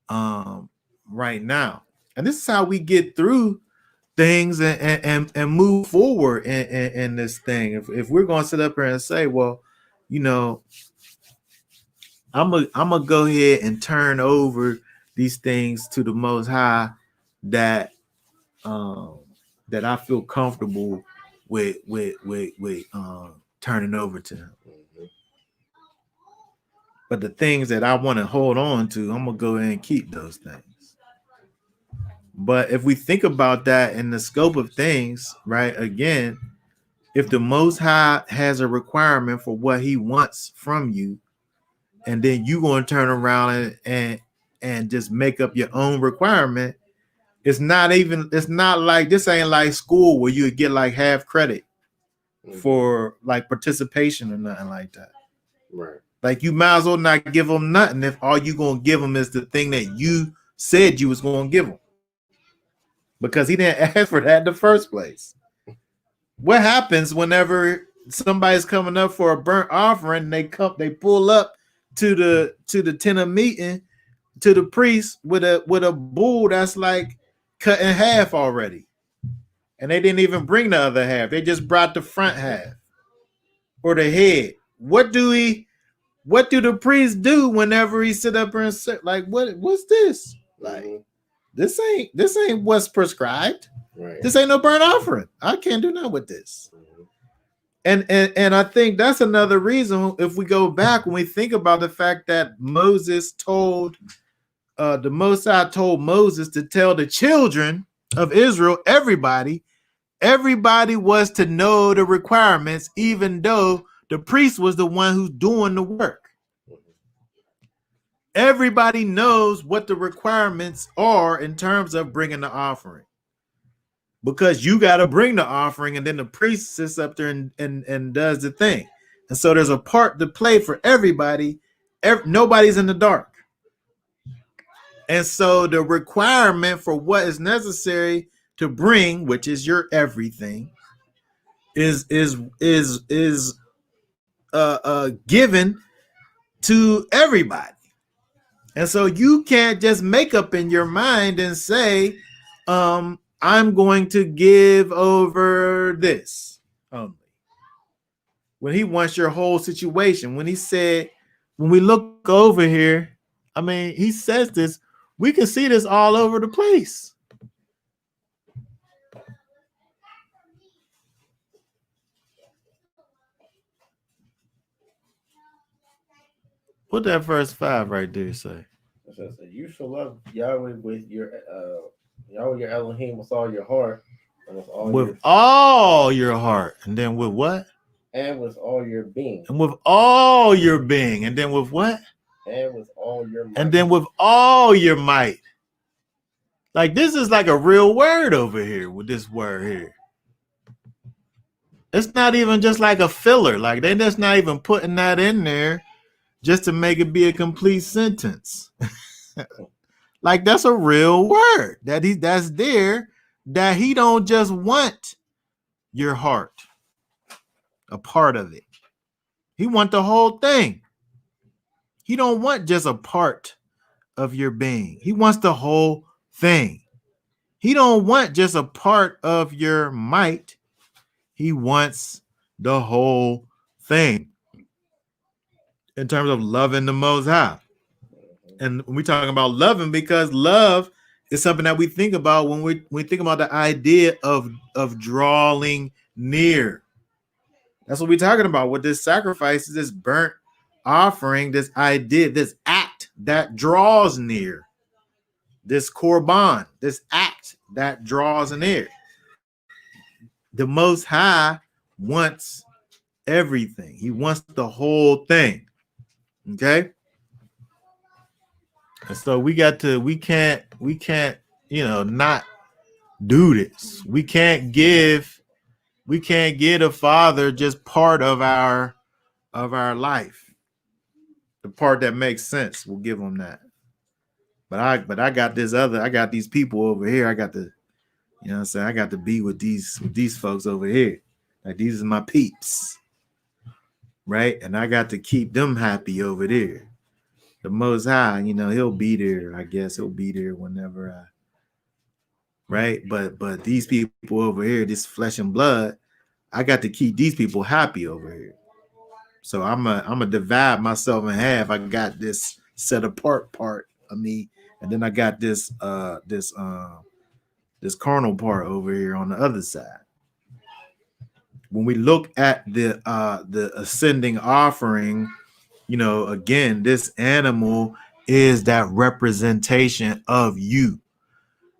right now. And this is how we get through things and move forward in this thing. If we're going to sit up here and say, well, I'm gonna go ahead and turn over these things to the Most High that I feel comfortable with turning over to him. But the things that I want to hold on to, I'm gonna go ahead and keep those things. But if we think about that in the scope of things, right, again, if the Most High has a requirement for what he wants from you, and then you going to turn around and just make up your own requirement, it's not like, this ain't like school where you get like half credit for like participation or nothing like that. Right. Like, you might as well not give them nothing if all you gonna give them is the thing that you said you was gonna give them, because he didn't ask for that in the first place. What happens whenever somebody's coming up for a burnt offering? They pull up to the tent of meeting, to the priest with a bull that's like cut in half already, and they didn't even bring the other half. They just brought the front half or the head. What do the priest do whenever he sit up and say, like, what's this? Like, this ain't what's prescribed. Right. This ain't no burnt offering. I can't do nothing with this. And I think that's another reason, if we go back, when we think about the fact that Moses told the Most High told Moses to tell the children of Israel, everybody was to know the requirements, even though the priest was the one who's doing the work. Everybody knows what the requirements are in terms of bringing the offering, because you got to bring the offering, and then the priest sits up there and does the thing. And so there's a part to play for everybody. Nobody's in the dark. And so the requirement for what is necessary to bring, which is your everything, is given to everybody. And so you can't just make up in your mind and say, I'm going to give over this only, when he wants your whole situation. When he said, when we look over here, I mean, he says this, we can see this all over the place. What that verse 5 right there say? It says, you shall love Yahweh with your Yahweh your Elohim with all your heart, and with all your heart, and then with what? And with all your being. And with all your being, and then with what? And with all your might. And then with all your might. Like, this is like a real word over here with this word here. It's not even just like a filler. Like, they're just not even putting that in there just to make it be a complete sentence. Like, that's a real word that's there, that he don't just want your heart, a part of it. He want the whole thing. He don't want just a part of your being. He wants the whole thing. He don't want just a part of your might. He wants the whole thing, in terms of loving the Most High. And we're talking about loving, because love is something that we think about when we think about the idea of drawing near. That's what we're talking about with this sacrifice, this burnt offering, this idea, this act that draws near, this korban, this act that draws near. The Most High wants everything. He wants the whole thing. Okay. And so we can't, not do this. We can't give a father just part of our life. The part that makes sense, we'll give them that. But I got these people over here. I got to, I got to be with these folks over here. Like, these are my peeps. Right? And I got to keep them happy over there. The Most High, he'll be there. I guess he'll be there whenever right? But these people over here, this flesh and blood, I got to keep these people happy over here. So I'm a divide myself in half. I got this set apart part of me, and then I got this carnal part over here on the other side. When we look at the ascending offering, again, this animal is that representation of you.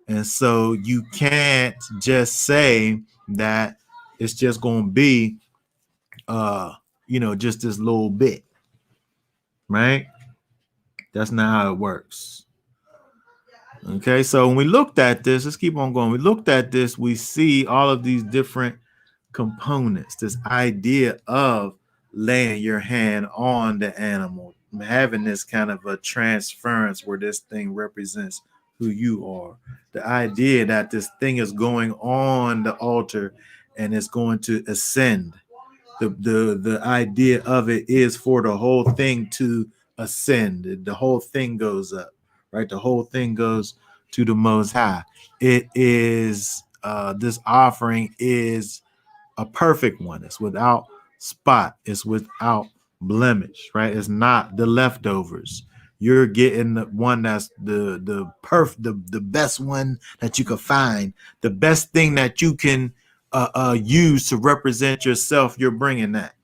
And so you can't just say that it's just going to be, just this little bit, right? That's not how it works. Okay, so when we looked at this, let's keep on going. We looked at this, we see all of these different components, this idea of laying your hand on the animal, having this kind of a transference where this thing represents who you are. The idea that this thing is going on the altar and it's going to ascend. The idea of it is for the whole thing to ascend. The whole thing goes up, right? The whole thing goes to the Most High. It is this offering is a perfect one. It's without spot. It's without blemish, right? It's not the leftovers. You're getting the one that's the best one that you could find, the best thing that you can use to represent yourself. You're bringing that,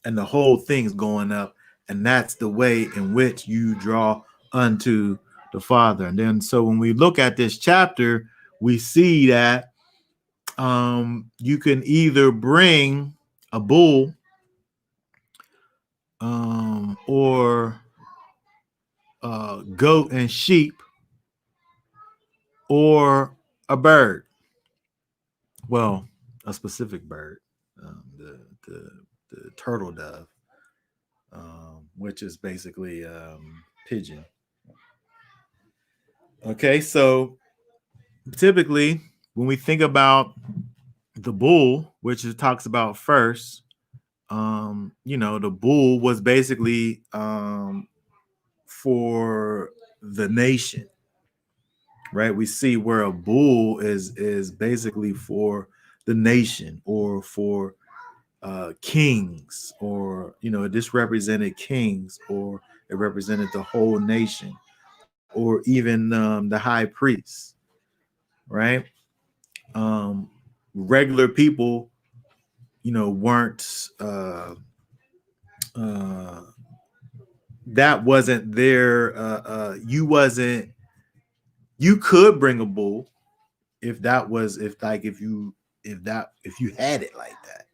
and the whole thing's going up, and that's the way in which you draw unto the Father. And then, so when we look at this chapter, we see that you can either bring a bull or goat and sheep or a bird. Well, a specific bird, the turtle dove, which is basically pigeon. Okay, so typically when we think about the bull, which it talks about first, the bull was basically for the nation, right? We see where a bull is basically for the nation or for kings, or this represented kings, or it represented the whole nation, or even the high priest, right? Regular people, weren't that wasn't their you could bring a bull if you had it like that,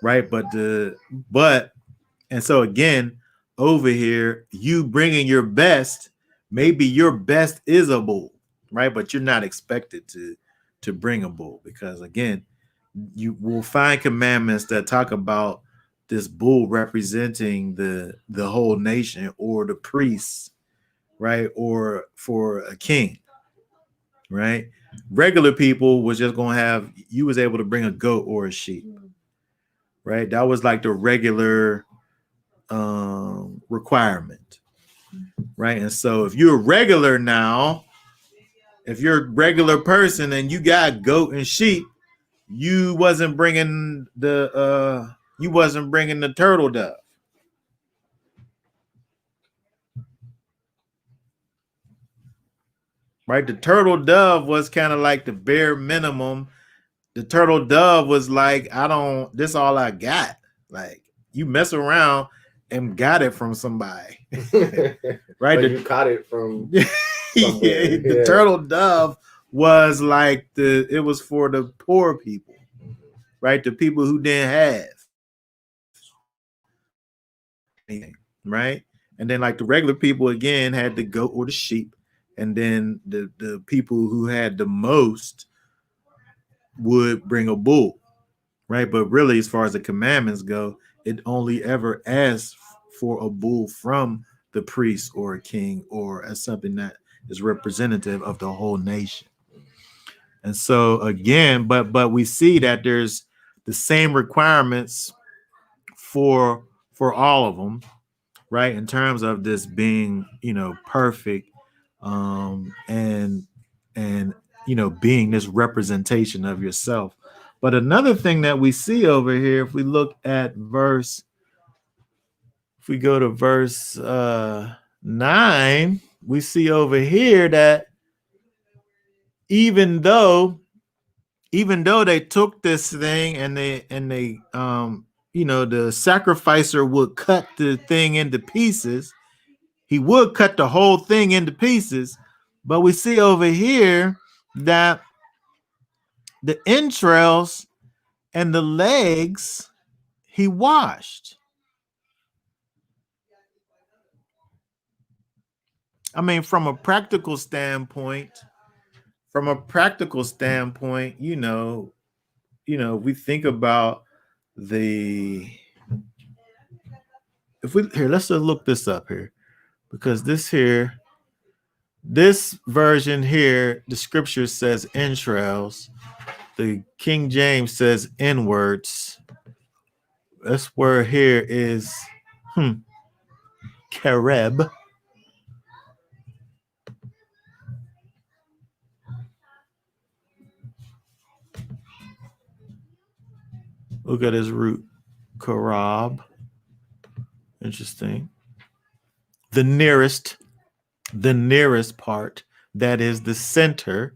right? And so again, over here, you bringing your best, maybe your best is a bull, right? But you're not expected to bring a bull, because again, you will find commandments that talk about this bull representing the whole nation or the priests, right? Or for a king, right? Regular people was just going to have, you was able to bring a goat or a sheep, right? That was like the regular requirement, right? And so if you're a regular now, if you're a regular person and you got goat and sheep, you wasn't bringing the turtle dove, right? The turtle dove was kind of like the bare minimum. The turtle dove was like, this all I got. Like, you mess around and got it from somebody, right? You caught it from yeah, the turtle dove was like it was for the poor people, right? The people who didn't have anything, right? And then like the regular people again had the goat or the sheep, and then the people who had the most would bring a bull, right? But really, as far as the commandments go, it only ever asks for a bull from the priest or a king, or as something that is representative of the whole nation. And so again, but we see that there's the same requirements for all of them, right? In terms of this being, perfect, and being this representation of yourself. But another thing that we see over here, if we look at if we go to verse 9, we see over here that even though they took this thing and they the sacrificer would cut the thing into pieces, he would cut the whole thing into pieces, but we see over here that the entrails and the legs he washed. I mean, from a practical standpoint, we think about if we here, let's just look this up here, because this version here, the scripture says entrails. The King James says inwards. This word here is Kareb. Look at his root. Karab. Interesting. The nearest part, that is the center.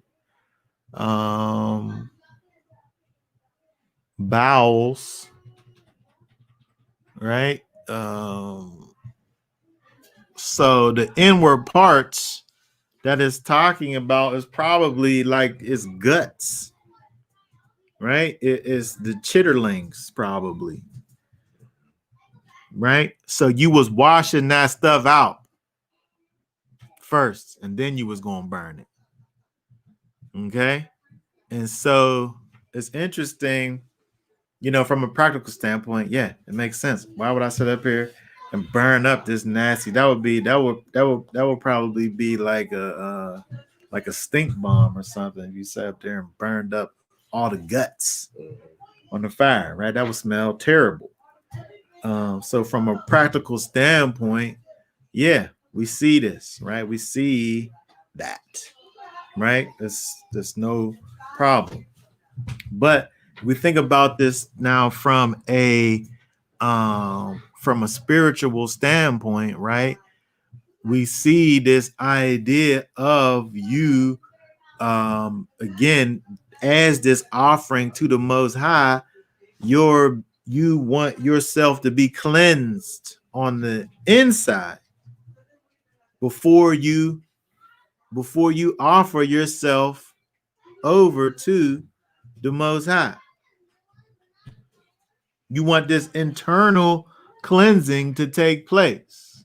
Bowels, right? So the inward parts that it's talking about is probably like its guts, right? It is the chitterlings, probably, right? So you was washing that stuff out first, and then you was gonna burn it. Okay, and so it's interesting, from a practical standpoint. Yeah, it makes sense. Why would I sit up here and burn up this nasty? That would probably be like a stink bomb or something. If you sat up there and burned up all the guts on the fire, right? That would smell terrible. So from a practical standpoint, yeah, we see this, right? We see that, right? There's no problem. But we think about this now from a spiritual standpoint, right? We see this idea of you, again, as this offering to the Most High. You want yourself to be cleansed on the inside before you offer yourself over to the Most High. You want this internal cleansing to take place,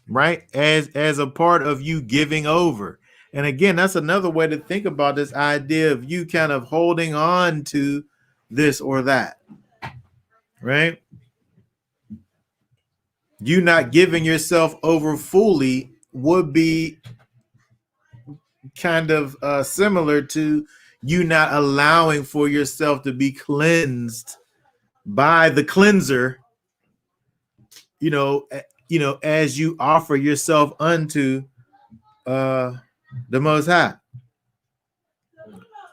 right? As a part of you giving over. And again, that's another way to think about this idea of you kind of holding on to this or that, right? You not giving yourself over fully would be kind of similar to you not allowing for yourself to be cleansed by the cleanser, as you offer yourself unto the Most High.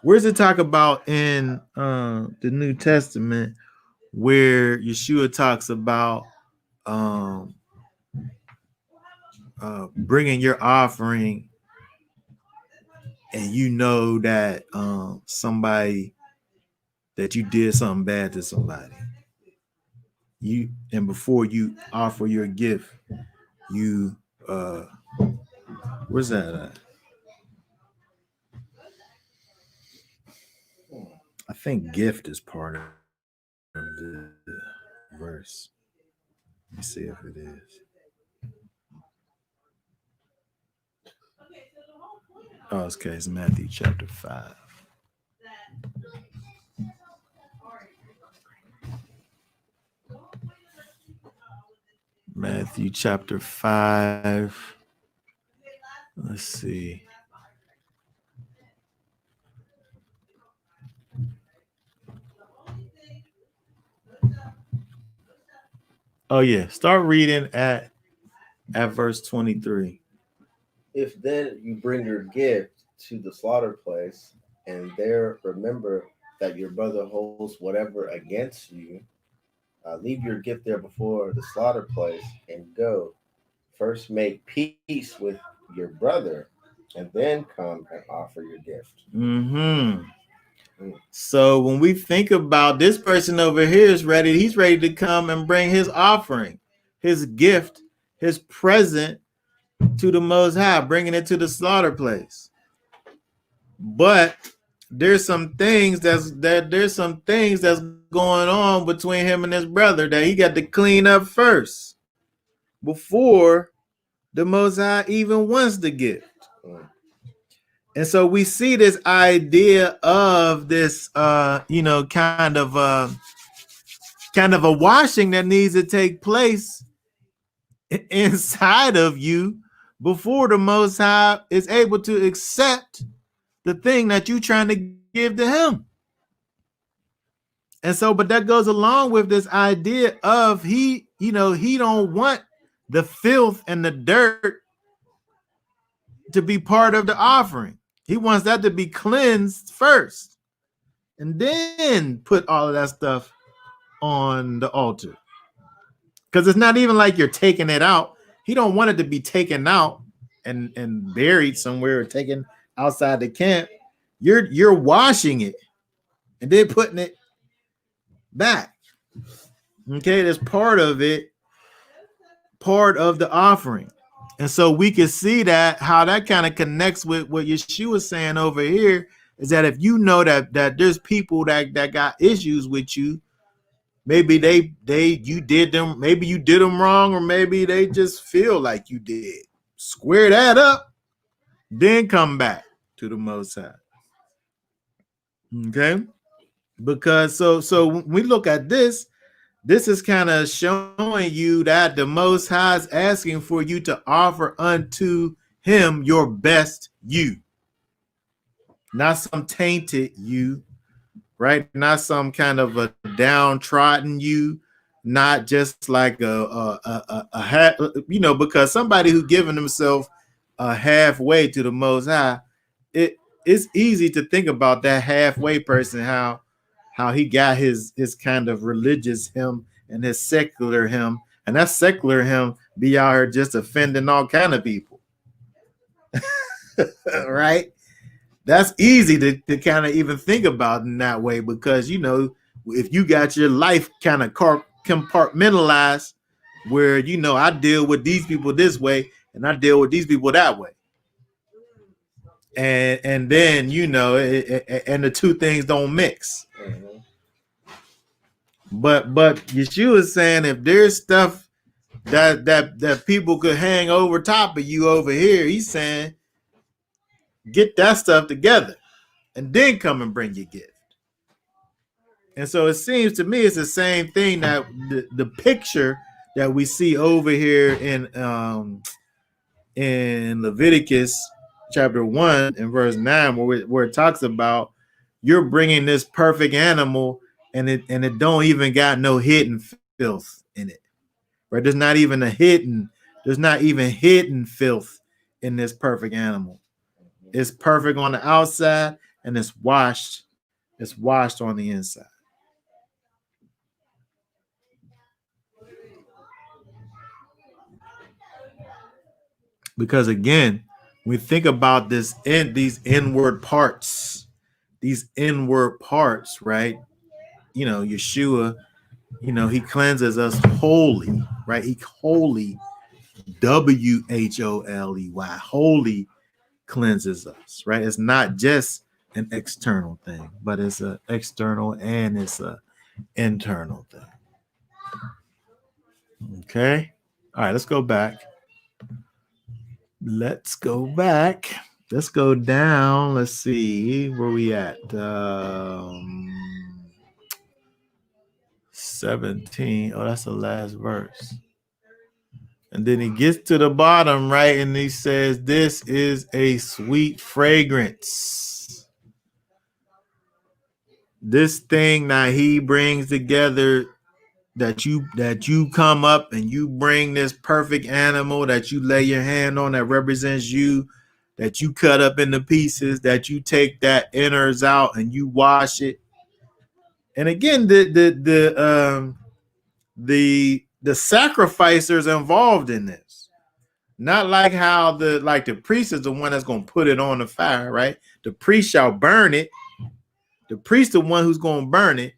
Where's it talk about in the New Testament where Yeshua talks about bringing your offering, and that somebody, that you did something bad to somebody, and before you offer your gift, you where's that at? I think gift is part of the verse. Let me see if it is. Oh, okay, it's Matthew chapter 5. Matthew chapter 5. Let's see. Oh yeah, start reading at verse 23. If then you bring your gift to the slaughter place, and there remember that your brother holds whatever against you, leave your gift there before the slaughter place and go. First make peace with your brother, and then come and offer your gift. So when we think about this person over here he's ready to come and bring his offering, his gift, his present to the Most High, bringing it to the slaughter place. But there's some things that's going on between him and his brother that he got to clean up first before the Most High even wants the gift. And so we see this idea of this kind of a washing that needs to take place inside of you before the Most High is able to accept the thing that you're trying to give to him. And so, but that goes along with this idea of he don't want the filth and the dirt to be part of the offering. He wants that to be cleansed first and then put all of that stuff on the altar. Because it's not even like you're taking it out. He don't want it to be taken out and buried somewhere or taken outside the camp. You're washing it and then putting it back. Okay, that's part of it, part of the offering. And so we can see that how that kind of connects with what Yeshua is saying over here is that if you know that there's people that got issues with you, maybe you did them wrong, or maybe they just feel like you did. Square that up, then come back to the Most High. Okay, because so when we look at this is kind of showing you that the Most High is asking for you to offer unto him your best you, not some tainted you, right? Not some kind of a downtrodden you, not just like because somebody who given himself halfway to the Most High, it's easy to think about that halfway person, how he got his kind of religious him and his secular him, and that secular him be out here just offending all kind of people, right? That's easy to kind of even think about in that way, because if you got your life kind of compartmentalized, where I deal with these people this way and I deal with these people that way, and then and the two things don't mix. Mhm. But Yeshua is saying if there's stuff that people could hang over top of you over here, he's saying get that stuff together and then come and bring your gift. And so it seems to me it's the same thing, that the picture that we see over here in Leviticus chapter 1 and verse 9, where it talks about you're bringing this perfect animal and it don't even got no hidden filth in it. Right? There's not even hidden filth in this perfect animal. It's perfect on the outside and it's washed on the inside. Because again, we think about these inward parts, right? Yeshua, he cleanses us wholly, right? He holy, WHOLEY, holy cleanses us, right? It's not just an external thing, but it's an external and it's an internal thing. Okay. All right, let's go back. Let's go down. Let's see where we at. 17. Oh, that's the last verse. And then he gets to the bottom, right? And he says, this is a sweet fragrance. This thing that he brings together, that you come up and you bring this perfect animal that you lay your hand on, that represents you, that you cut up into pieces, that you take that innards out and you wash it. And again, the sacrificers involved in this, not like how the priest is the one that's going to put it on the fire, right? The priest shall burn it. The priest the one who's going to burn it.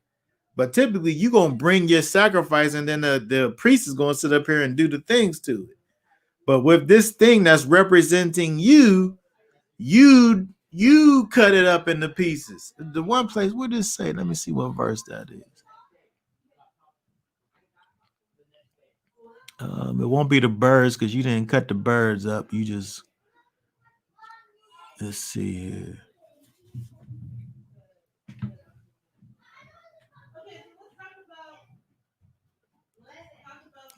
But typically, you're going to bring your sacrifice, and then the priest is going to sit up here and do the things to it. But with this thing that's representing you, you cut it up into pieces. The one place, what does it say? Let me see what verse that is. It won't be the birds, because you didn't cut the birds up. You just Let's see here.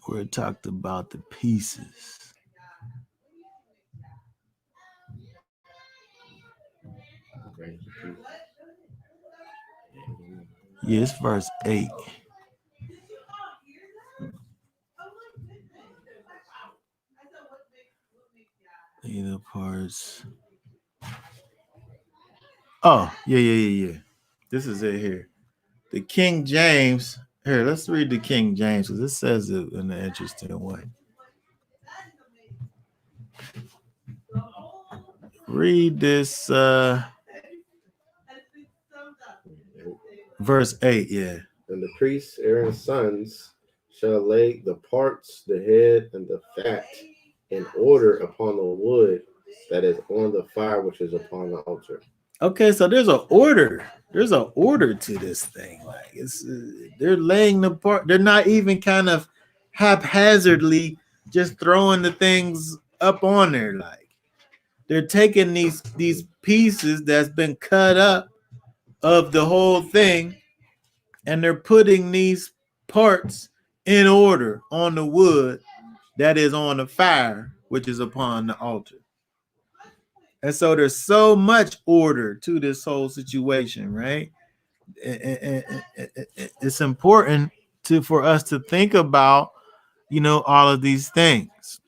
Where it talked about the pieces. Yeah, it's verse 8. Either parts. Oh, yeah. This is it here. The King James. Here, let's read the King James because it says it in an interesting way. Read this verse 8, yeah. And the priests, Aaron's sons, shall lay the parts, the head, and the fat in order upon the wood that is on the fire which is upon the altar. Okay, so there's an order. There's an order to this thing. Like it's they're laying the part. They're not even kind of haphazardly just throwing the things up on there. Like they're taking these pieces that's been cut up of the whole thing, and they're putting these parts in order on the wood that is on the fire, which is upon the altar. And so there's so much order to this whole situation, right? It's important for us to think about, all of these things.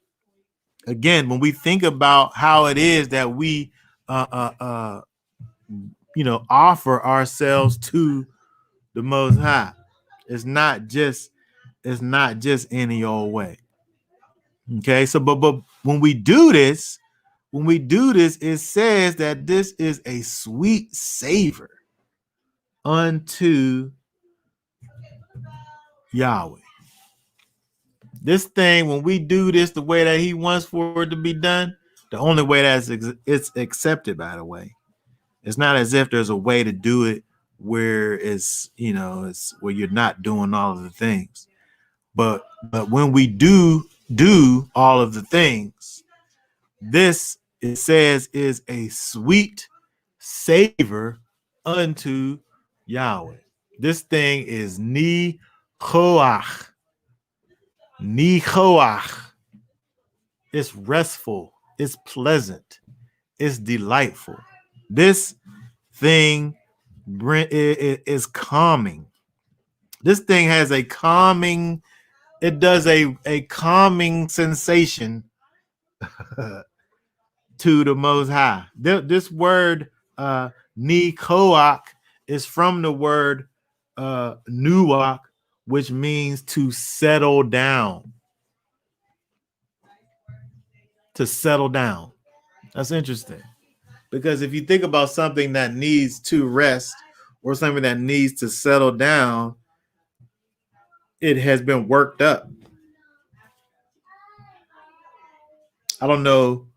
Again, when we think about how it is that we, offer ourselves to the Most High, it's not just any old way. Okay, so but when we do this, it says that this is a sweet savor unto Yahweh. This thing, when we do this the way that he wants for it to be done, the only way that it's accepted, by the way. It's not as if there's a way to do it where it's where you're not doing all of the things. But when we do all of the things, this, it says, is a sweet savor unto Yahweh. This thing is nichoach. Nichoach. It's restful. It's pleasant. It's delightful. This thing is calming. This thing has a calming, it does a calming sensation to the Most High. This word nichoach is from the word nuach, which means to settle down. To settle down. That's interesting. Because if you think about something that needs to rest or something that needs to settle down, it has been worked up. I don't know,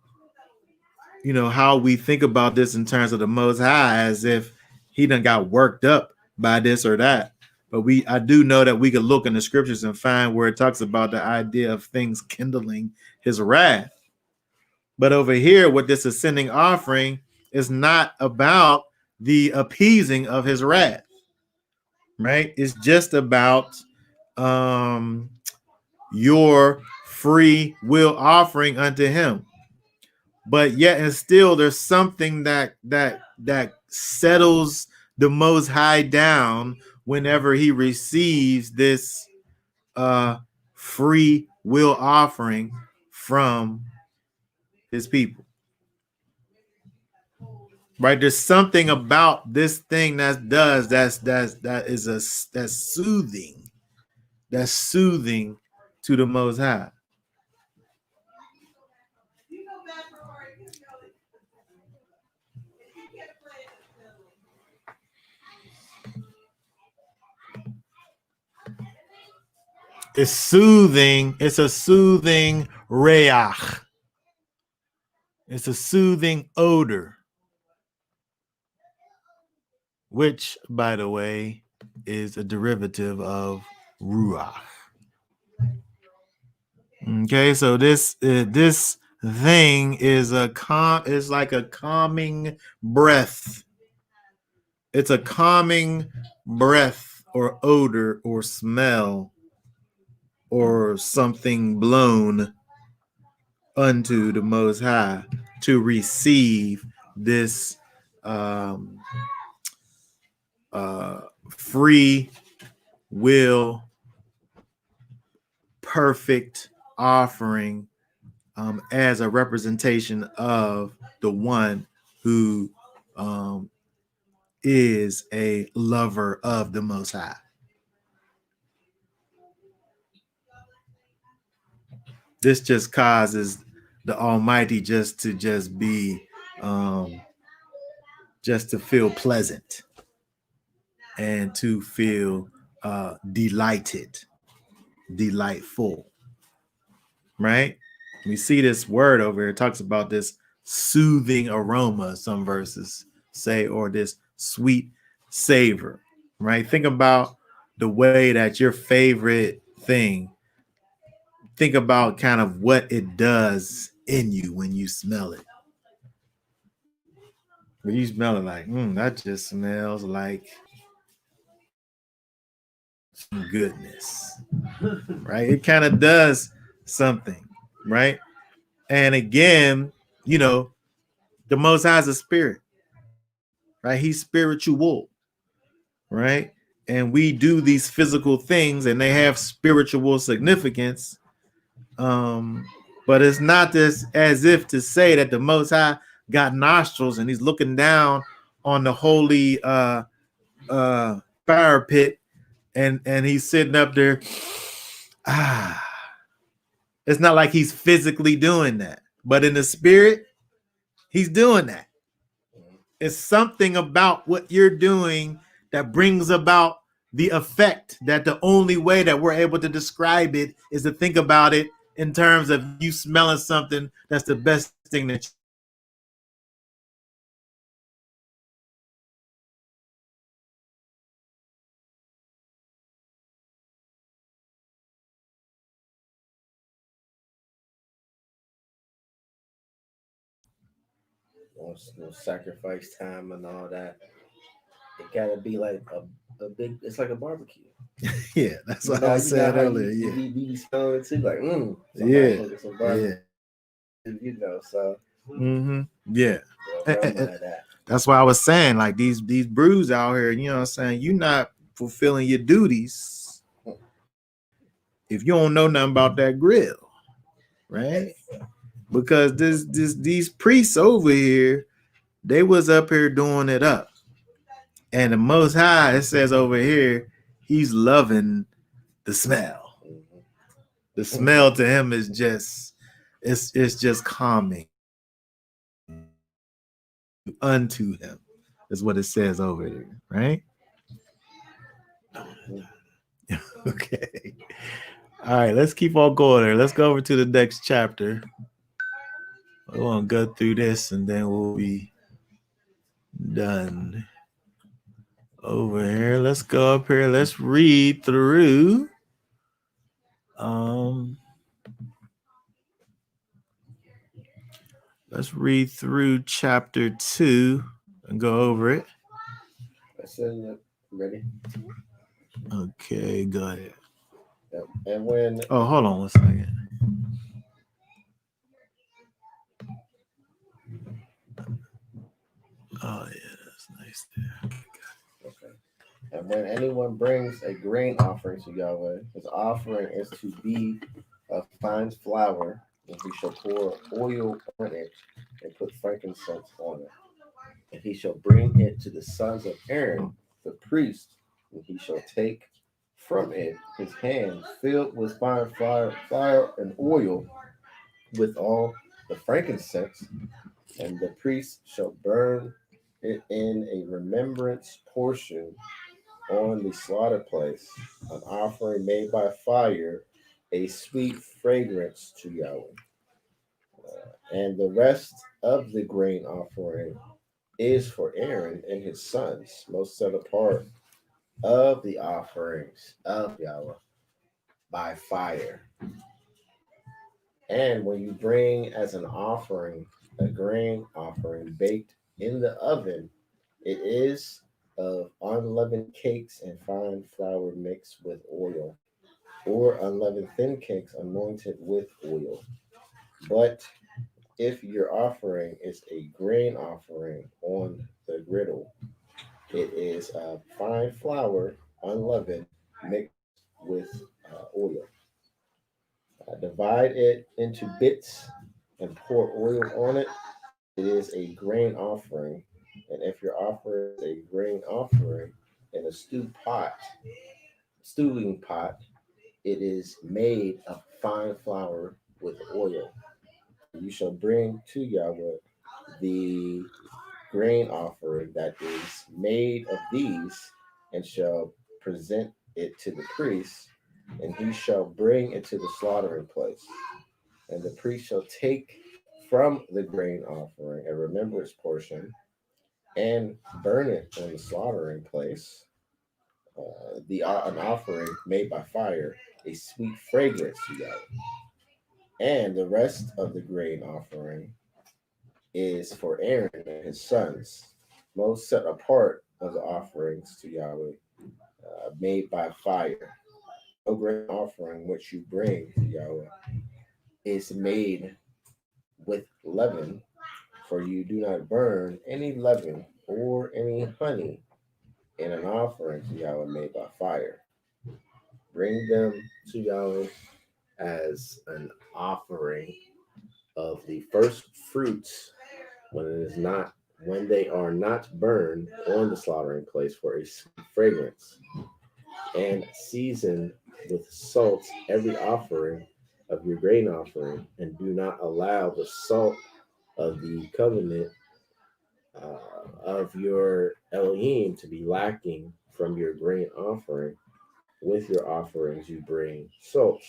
how we think about this in terms of the Most High, as if he done got worked up by this or that. But I do know that we could look in the scriptures and find where it talks about the idea of things kindling his wrath. But over here, with this ascending offering, is not about the appeasing of his wrath, right? It's just about your free will offering unto him. But yet and still, there's something that settles the Most High down whenever he receives this free will offering from his people. Right? There's something about this thing that's soothing. That's soothing to the Most High. It's soothing. It's a soothing reach. It's a soothing odor, which, by the way, is a derivative of ruach. Okay, so this thing is like a calming breath. It's a calming breath or odor or smell or something blown unto the Most High to receive this free will, perfect offering as a representation of the one who is a lover of the Most High. This just causes the Almighty just to be just to feel pleasant and to feel delightful, right? We see this word over here. It talks about this soothing aroma, some verses say, or this sweet savor, right? Think about the way that your favorite thing, think about kind of what it does in you when you smell it. When you smell it, like, that just smells like some goodness, right? It kind of does something, right? And again, the Most High is a spirit, right? He's spiritual, right? And we do these physical things and they have spiritual significance. But it's not this as if to say that the Most High got nostrils and he's looking down on the holy fire pit and he's sitting up there. It's not like he's physically doing that, but in the spirit, he's doing that. It's something about what you're doing that brings about the effect that the only way that we're able to describe it is to think about it in terms of you smelling something that's the best thing that sacrifice time and all that. It gotta be like a big. It's like a barbecue. Yeah, that's what I was saying earlier. You be smelling it too, like Yeah, some barbecue. So yeah. that. That's why I was saying, like these brews out here, you know what I'm saying? You're not fulfilling your duties if you don't know nothing about that grill, right? Because these priests over here, they was up here doing it up. And the Most High, it says over here, he's loving the smell. The smell to him is just, it's just calming unto him, is what it says over there, right? Okay. All right, let's keep on going there. Let's go over to the next chapter. We want to go through this and then we'll be done. Over here, let's go up here. Let's read through. Let's read through chapter 2 and go over it. Ready? Okay, go ahead. Yep. And when hold on 1 second. Oh yeah, that's nice there. Okay. And when anyone brings a grain offering to Yahweh, his offering is to be of fine flour, and he shall pour oil on it and put frankincense on it. And he shall bring it to the sons of Aaron, the priest, and he shall take from it his hand filled with fine flour and oil with all the frankincense, and the priest shall burn it in a remembrance portion on the slaughter place, an offering made by fire, a sweet fragrance to Yahweh. And the rest of the grain offering is for Aaron and his sons, most set apart of the offerings of Yahweh by fire. And when you bring as an offering a grain offering baked in the oven, it is of unleavened cakes and fine flour mixed with oil, or unleavened thin cakes anointed with oil. But if your offering is a grain offering on the griddle, it is fine flour, unleavened, mixed with oil. Divide it into bits and pour oil on it. It is a grain offering. And if your offering is a grain offering in a stewing pot, it is made of fine flour with oil. You shall bring to Yahweh the grain offering that is made of these, and shall present it to the priest, and he shall bring it to the slaughtering place. And the priest shall take from the grain offering a remembrance portion and burn it on the slaughtering place. An offering made by fire, a sweet fragrance to Yahweh. And the rest of the grain offering is for Aaron and his sons, most set apart of the offerings to Yahweh, made by fire. No grain offering which you bring to Yahweh is made with leaven, for you do not burn any leaven or any honey in an offering to Yahweh made by fire. Bring them to Yahweh as an offering of the first fruits when they are not burned on the slaughtering place for a sweet fragrance, and season with salt every offering of your grain offering, and do not allow the salt of the covenant of your Elohim to be lacking from your grain offering. With your offerings you bring salt.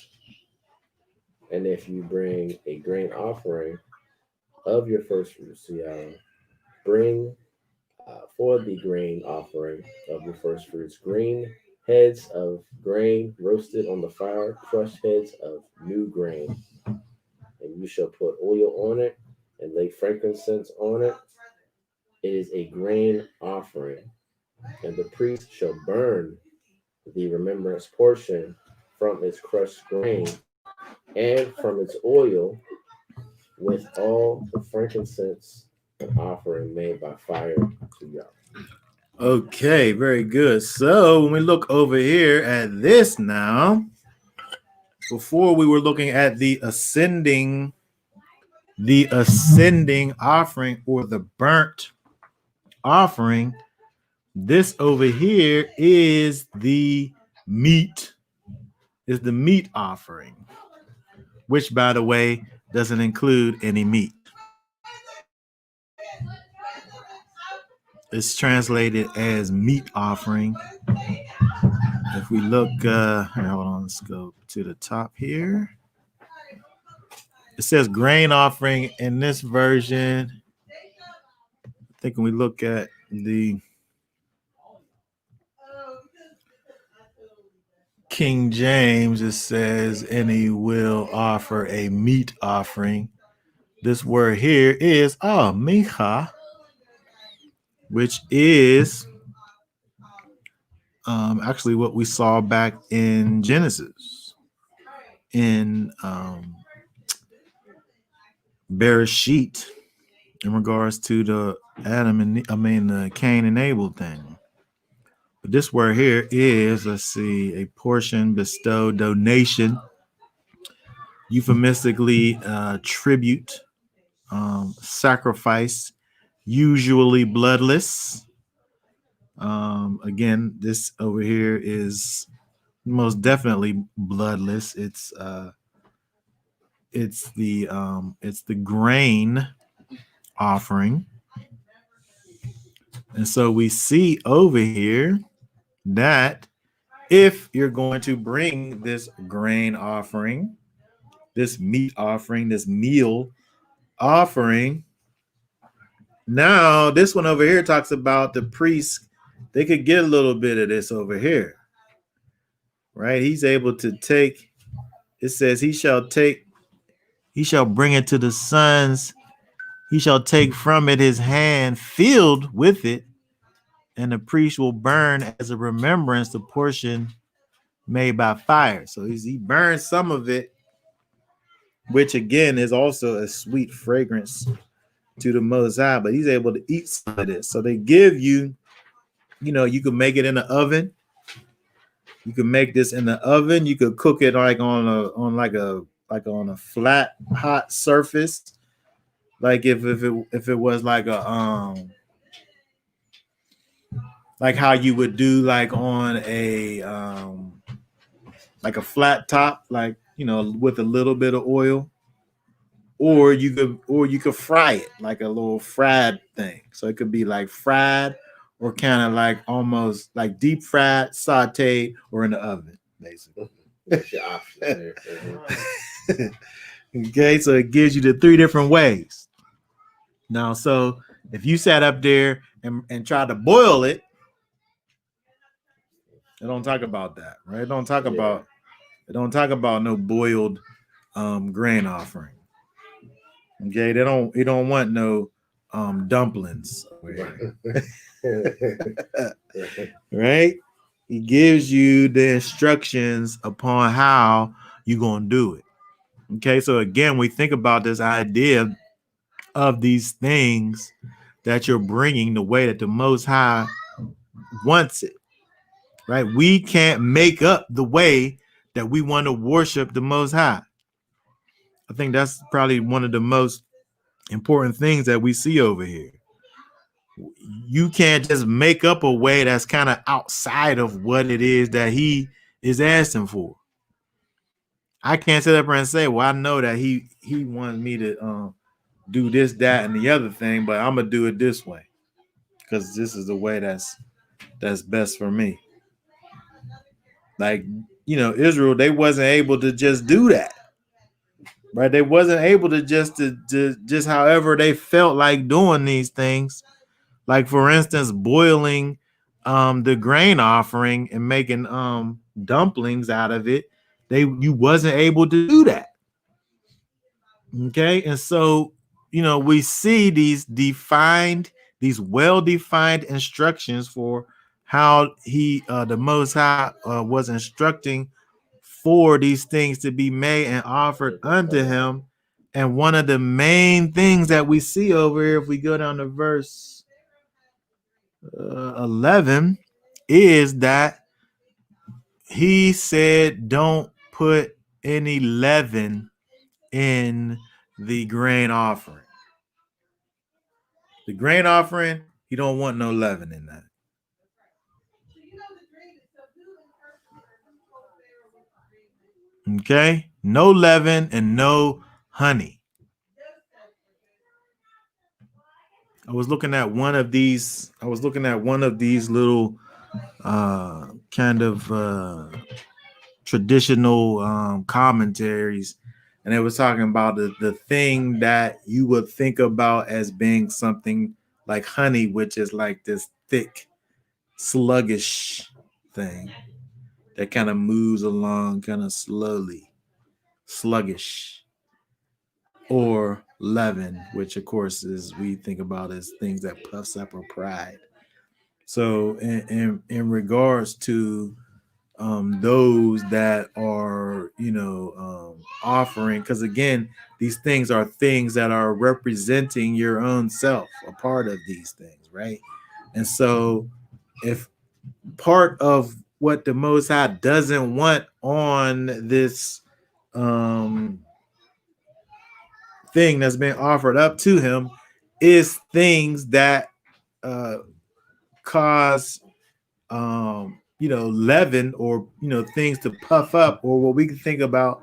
And if you bring a grain offering of your first fruits to Yahweh, bring for the grain offering of your first fruits green heads of grain roasted on the fire, crushed heads of new grain. And you shall put oil on it and lay frankincense on it. It is a grain offering. And the priest shall burn the remembrance portion from its crushed grain and from its oil with all the frankincense and offering made by fire to Yahweh. Okay, very good. So when we look over here at this now, before we were looking at the ascending offering, or the burnt offering. This over here is the meat offering, which, by the way, doesn't include any meat. It's translated as meat offering. If we look, hold on, let's go to the top here. It says grain offering in this version. I think when we look at the King James, it says, and he will offer a meat offering. This word here is micha, which is actually what we saw back in Genesis, in Bereshit, in regards to the the Cain and Abel thing. But this word here is, let's see, a portion, bestow, donation, euphemistically, tribute, sacrifice, usually bloodless. Again, this over here is most definitely bloodless. It's the grain offering. And so we see over here that if you're going to bring this grain offering, this meat offering, this meal offering, now this one over here talks about the priest. They could get a little bit of this over here, right? He's able to take, it says he shall take He shall bring it to the sons. He shall take from it his hand filled with it, and the priest will burn as a remembrance the portion made by fire. So he burns some of it, which again is also a sweet fragrance to the Most High, but he's able to eat some of this. So they give you, you can make it in the oven. You can make this in the oven. You could cook it like on a flat hot surface. Like if it was like like how you would do like on like a flat top, like with a little bit of oil, or you could fry it like a little fried thing. So it could be like fried or kind of like almost like deep fried, sauteed, or in the oven, basically. That's your option there. Okay, so it gives you the 3 different ways. Now, so if you sat up there and tried to boil it, it don't talk about that, right? It don't talk about no boiled grain offering. Okay, it don't want no dumplings. Right? He gives you the instructions upon how you're gonna do it. Okay, so again, we think about this idea of these things that you're bringing the way that the Most High wants it, right? We can't make up the way that we want to worship the Most High. I think that's probably one of the most important things that we see over here. You can't just make up a way that's kind of outside of what it is that he is asking for. I can't sit up there and say, well, I know that he wants me to do this, that, and the other thing, but I'm gonna do it this way because this is the way that's best for me. Like, Israel, they wasn't able to just do that, right? They wasn't able to just however they felt like doing these things. Like, for instance, boiling the grain offering and making dumplings out of it. You wasn't able to do that. Okay, and so we see these well-defined instructions for how the Most High was instructing for these things to be made and offered unto him. And one of the main things that we see over here, if we go down to verse 11, is that he said, don't put any leaven in the grain offering. The grain offering, you don't want no leaven in that. Okay, no leaven and no honey. I was looking at one of these little kind of traditional commentaries, and it was talking about the thing that you would think about as being something like honey, which is like this thick, sluggish thing that kind of moves along kind of slowly, sluggish, or leaven, which of course is we think about as things that puffs up our pride. So in regards to those that are offering, because again, these things are things that are representing your own self, a part of these things, right? And so if part of what the Most High doesn't want on this thing that's been offered up to him is things that cause leaven, or things to puff up, or what we can think about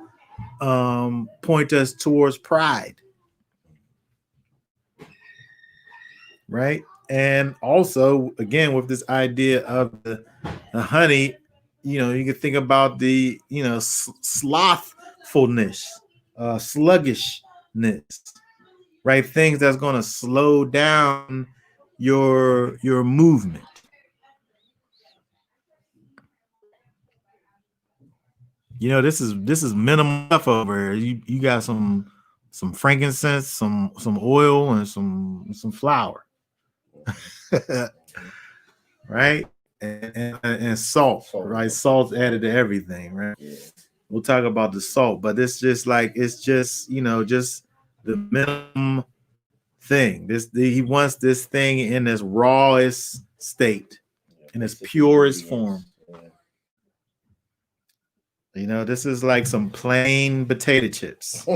point us towards pride, right? And also, again, with this idea of the honey, you can think about the slothfulness, sluggishness, right? Things that's going to slow down your movement. This is minimal stuff over here. You got some some frankincense, some oil, and some flour, right? And salt, right? Salt's added to everything, right? Yeah. We'll talk about the salt, but it's just just the minimum thing. He wants this thing in its rawest state, in its purest form. This is like some plain potato chips.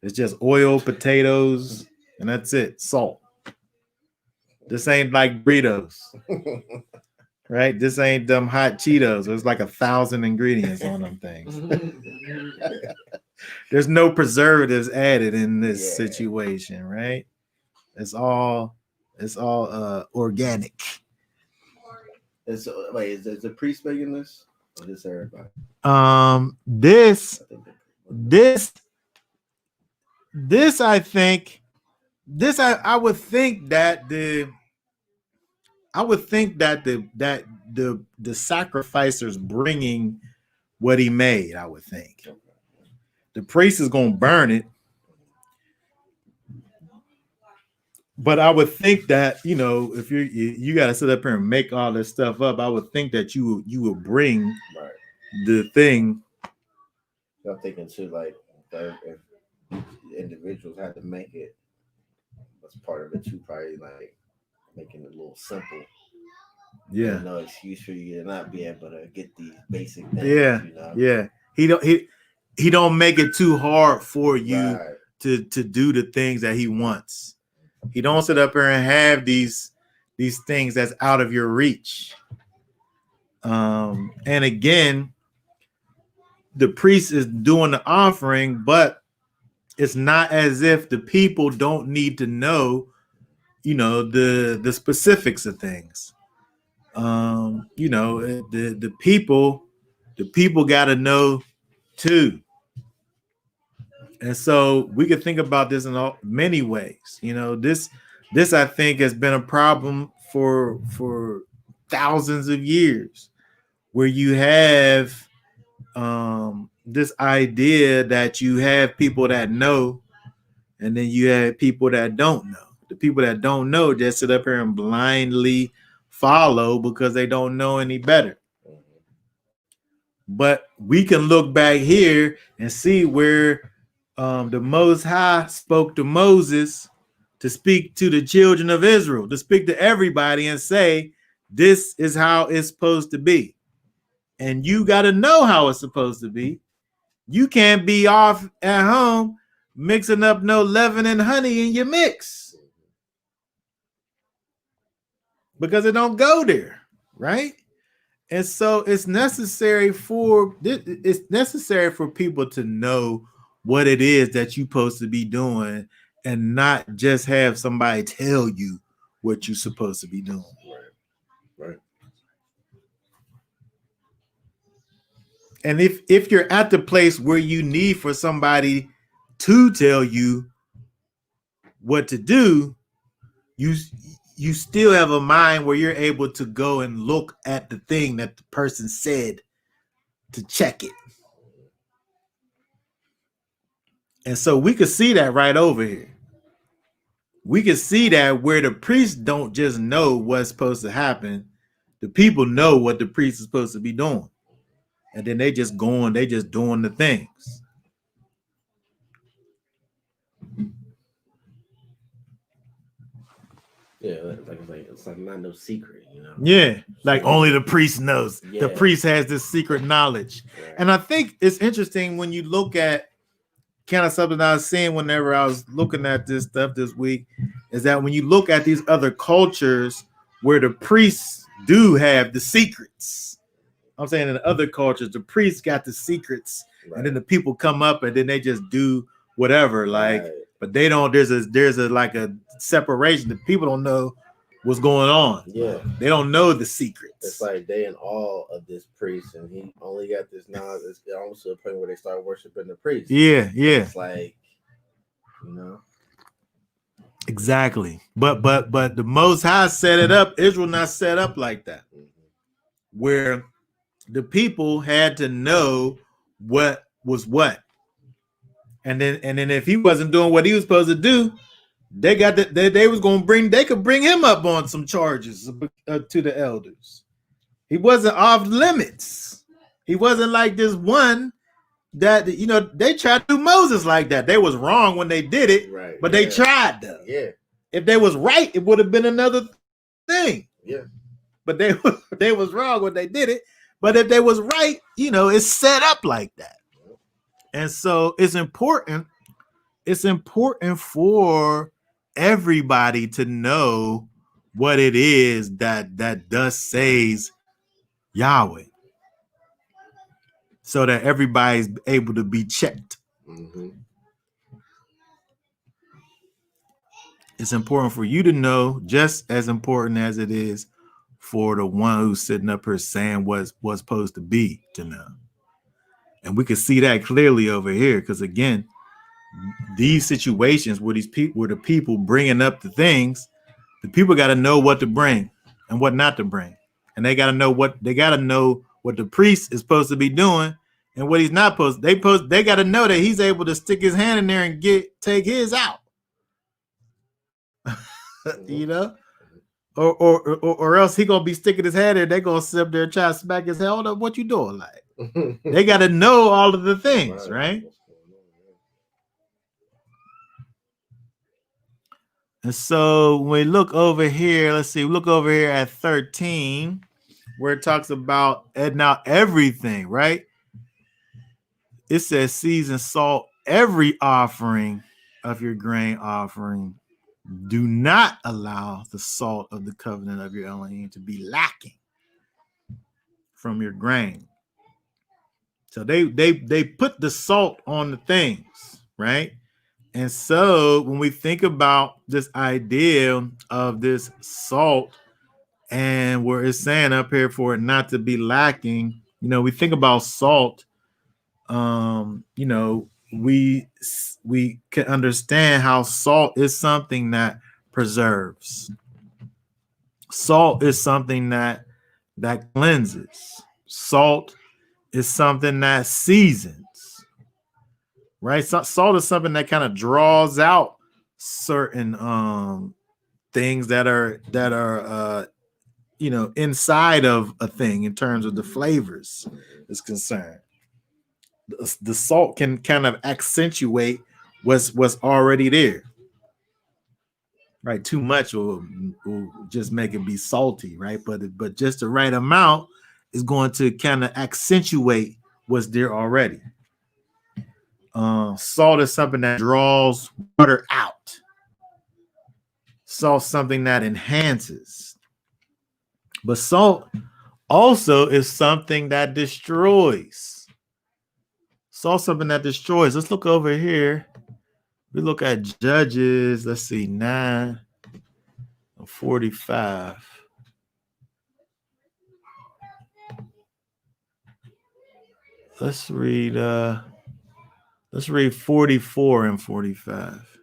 It's just oil, potatoes, and that's it. Salt. This ain't like burritos, right? This ain't them hot Cheetos. There's like 1,000 ingredients on them things. There's no preservatives added in this situation, right? It's all organic. Is the priest making this? Or just everybody? This I think I would think that the sacrificer's bringing what he made. I would think the priest is going to burn it, but I would think that if you got to sit up here and make all this stuff up, I would think that you would bring the thing. I'm thinking too, like if individuals had to make it, that's part of it too. Probably like making it a little simple. Yeah. There's no excuse for you to not be able to get these basic things. Yeah. Yeah. He don't make it too hard for you to do the things that he wants. He don't sit up here and have these things that's out of your reach. And again, the priest is doing the offering, but it's not as if the people don't need to know, the specifics of things. The people got to know too. And so we could think about this in many ways. This I think has been a problem for thousands of years, where you have this idea that you have people that know, and then you have people that don't know. The people that don't know just sit up here and blindly follow because they don't know any better. But we can look back here and see where the Most High spoke to Moses to speak to the children of Israel, to speak to everybody and say, this is how it's supposed to be. And you got to know how it's supposed to be. You can't be off at home mixing up no leaven and honey in your mix, because it don't go there, right? And so it's necessary for people to know what it is that you're supposed to be doing, and not just have somebody tell you what you're supposed to be doing. Right. And if you're at the place where you need for somebody to tell you what to do, you still have a mind where you're able to go and look at the thing that the person said to check it. And so we could see that right over here. We can see that where the priests don't just know what's supposed to happen, the people know what the priest is supposed to be doing. And then they just doing the things. Yeah, it's like not no secret, Yeah, like only the priest knows. Yeah. The priest has this secret knowledge. Right. And I think it's interesting when you look at kind of something I was seeing whenever I was looking at this stuff this week, is that when you look at these other cultures where the priests do have the secrets, I'm saying in other cultures, the priests got the secrets, right, and then the people come up and then they just do whatever, like, right, but they don't, there's a like a separation. The people don't know what's going on. Yeah. They don't know the secrets. It's like they in awe of this priest, and he only got this knowledge. It's almost to the point where they start worshiping the priest. Yeah, yeah. It's like, Exactly. But the Most High set it up. Israel not set up like that. Mm-hmm. Where the people had to know what was what. And then if he wasn't doing what he was supposed to do, they could bring him up on some charges to the elders. He wasn't off limits. He wasn't like this one that they tried to do Moses like that. They was wrong when they did it, Right. but they tried though. Yeah. If they was right, it would have been another thing. Yeah. But they was wrong when they did it. But if they was right, it's set up like that. And so it's important. It's important for everybody to know what it is that thus says Yahweh, so that everybody's able to be checked. Mm-hmm. It's important for you to know, just as important as it is for the one who's sitting up here saying what's supposed to be to know. And we can see that clearly over here, because again, these situations where the people bringing up the things, the people got to know what to bring and what not to bring, and they got to know what the priest is supposed to be doing and what he's not supposed. They got to know that he's able to stick his hand in there and take his out. Or else he gonna be sticking his head in. They gonna sit up there and try to smack his head. Hold up, what you doing? Like, they got to know all of the things, right? And so when we look over here, look over here at 13, where it talks about now everything, right? It says season salt every offering of your grain offering. Do not allow the salt of the covenant of your Elohim to be lacking from your grain. So they put the salt on the things, right? And so when we think about this idea of this salt and where it's saying up here for it not to be lacking, we think about salt. We can understand how salt is something that preserves. Salt is something that cleanses. Salt is something that seasons. Right? Salt is something that kind of draws out certain things that are inside of a thing in terms of the flavors is concerned. The salt can kind of accentuate what's already there. Right? Too much will just make it be salty, right? But just the right amount is going to kind of accentuate what's there already. Salt is something that draws water out. Salt is something that enhances. But salt also is something that destroys. Salt is something that destroys. Let's look over here. We look at Judges, 9 and 45. Let's read 44 and 45.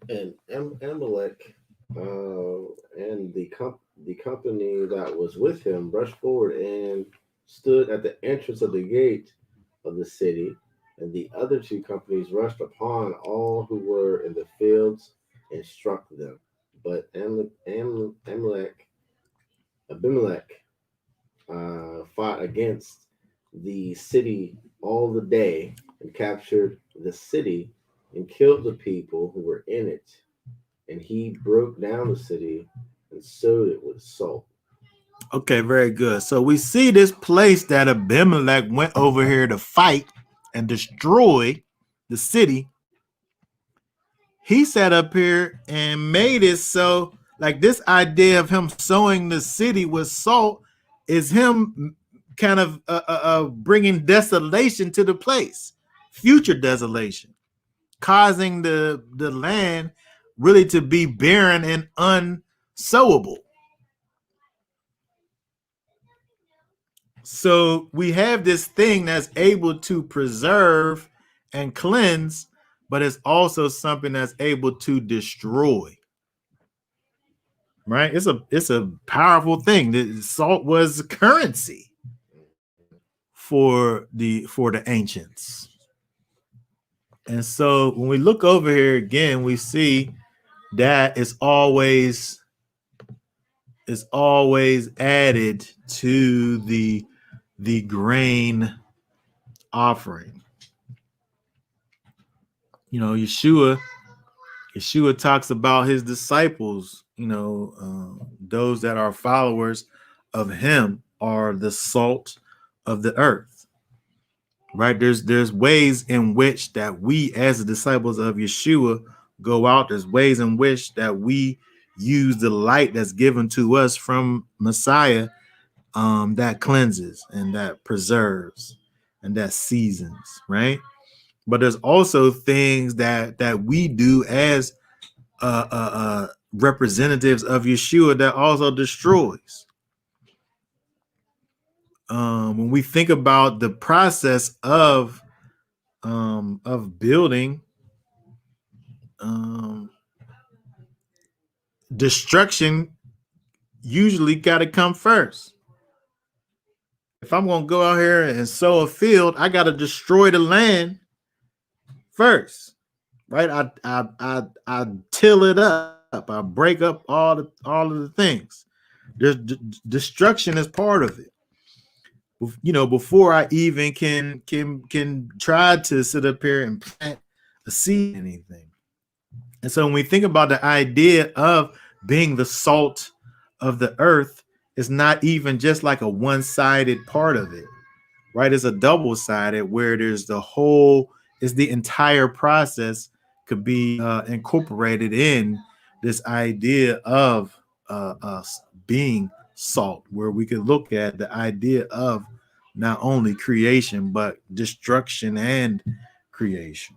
And Amalek and the company that was with him rushed forward and stood at the entrance of the gate of the city, and the other two companies rushed upon all who were in the fields and struck them. But Abimelech fought against the city all the day and captured the city and killed the people who were in it. And he broke down the city and sowed it with salt. Okay, very good. So we see this place that Abimelech went over here to fight and destroy the city. He sat up here and made it so, like, this idea of him sowing the city with salt is him kind of bringing desolation to the place, future desolation, causing the land really to be barren and unsowable. So we have this thing that's able to preserve and cleanse, but it's also something that's able to destroy. Right? It's a powerful thing. The salt was currency for the ancients. And so when we look over here again, we see that it's always added to the grain offering. You know, Yeshua talks about his disciples, those that are followers of him are the salt of the earth, right? There's ways in which that we as the disciples of Yeshua go out. There's ways in which that we use the light that's given to us from Messiah, that cleanses and that preserves and that seasons, right? But there's also things that we do as representatives of Yeshua that also destroys. When we think about the process of building, destruction usually got to come first. If I'm going to go out here and sow a field, I got to destroy the land first, right? I till it up. I break up all of the things. There's destruction is part of it. Before I even can try to sit up here and plant a seed, anything. And so when we think about the idea of being the salt of the earth, it's not even just like a one-sided part of it, right? It's a double-sided where there's the entire process could be incorporated in this idea of us being salt, where we could look at the idea of not only creation, but destruction and creation.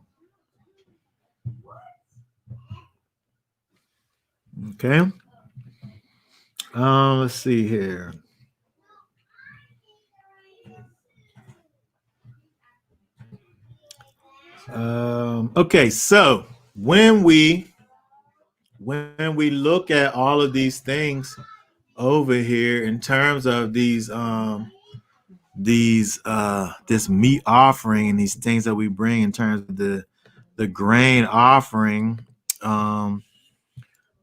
Okay. Let's see here. Okay, so when we look at all of these things over here in terms of these this meat offering and these things that we bring in terms of the grain offering,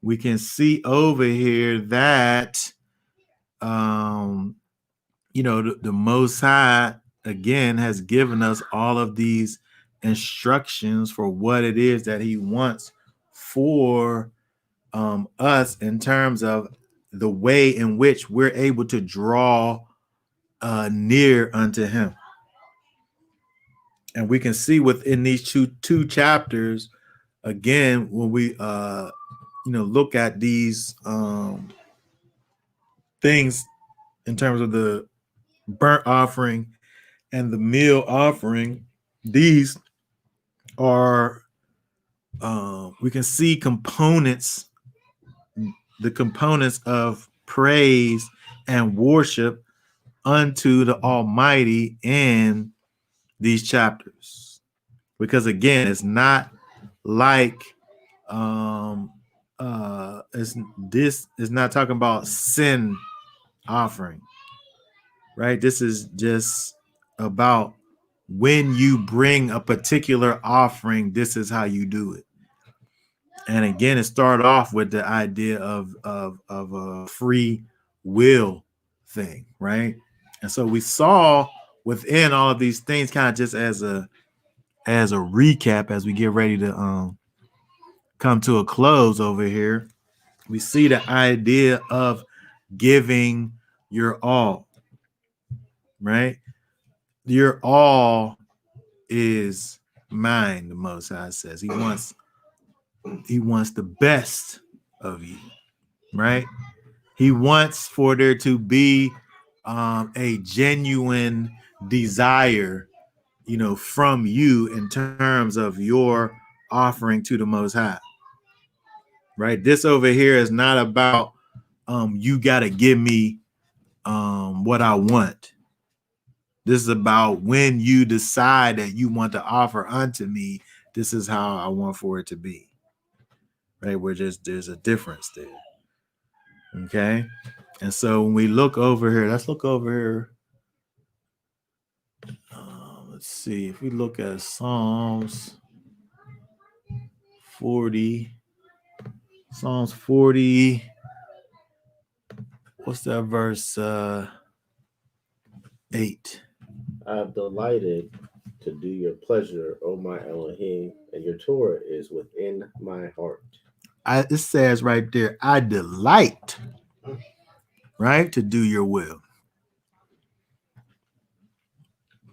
we can see over here that the Most High again has given us all of these instructions for what it is that he wants for us in terms of the way in which we're able to draw near unto him. And we can see within these two chapters, again, when we look at these things in terms of the burnt offering and the meal offering, these are we can see the components of praise and worship unto the Almighty in these chapters, because again, it's not like this is not talking about sin offering, right? This is just about when you bring a particular offering, this is how you do it. And again, it started off with the idea of a free will thing, right? And so we saw within all of these things, kind of just as a recap, as we get ready to come to a close over here, we see the idea of giving your all, right? Your all is mine, the Most High says. He wants the best of you, right? He wants for there to be a genuine desire, from you in terms of your offering to the Most High, right? This over here is not about you got to give me what I want. This is about when you decide that you want to offer unto me, this is how I want for it to be, right? There's a difference there. Okay. And so when we look over here, let's look over here. Let's see if we look at Psalms. 40. Psalms 40. What's that verse? 8. I have delighted to do your pleasure, O my Elohim, and your Torah is within my heart. It says right there, I delight, right, to do your will.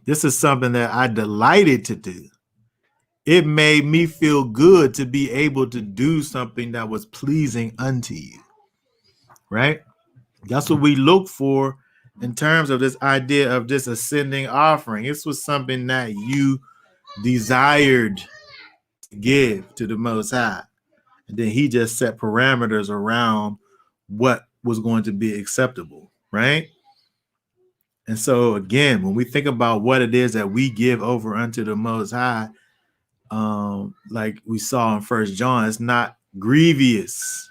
This is something that I delighted to do. It made me feel good to be able to do something that was pleasing unto you, right? That's what we look for in terms of this idea of this ascending offering. This was something that you desired to give to the Most High. And then he just set parameters around what was going to be acceptable, right? And so again, when we think about what it is that we give over unto the Most High, like we saw in First John, it's not grievous.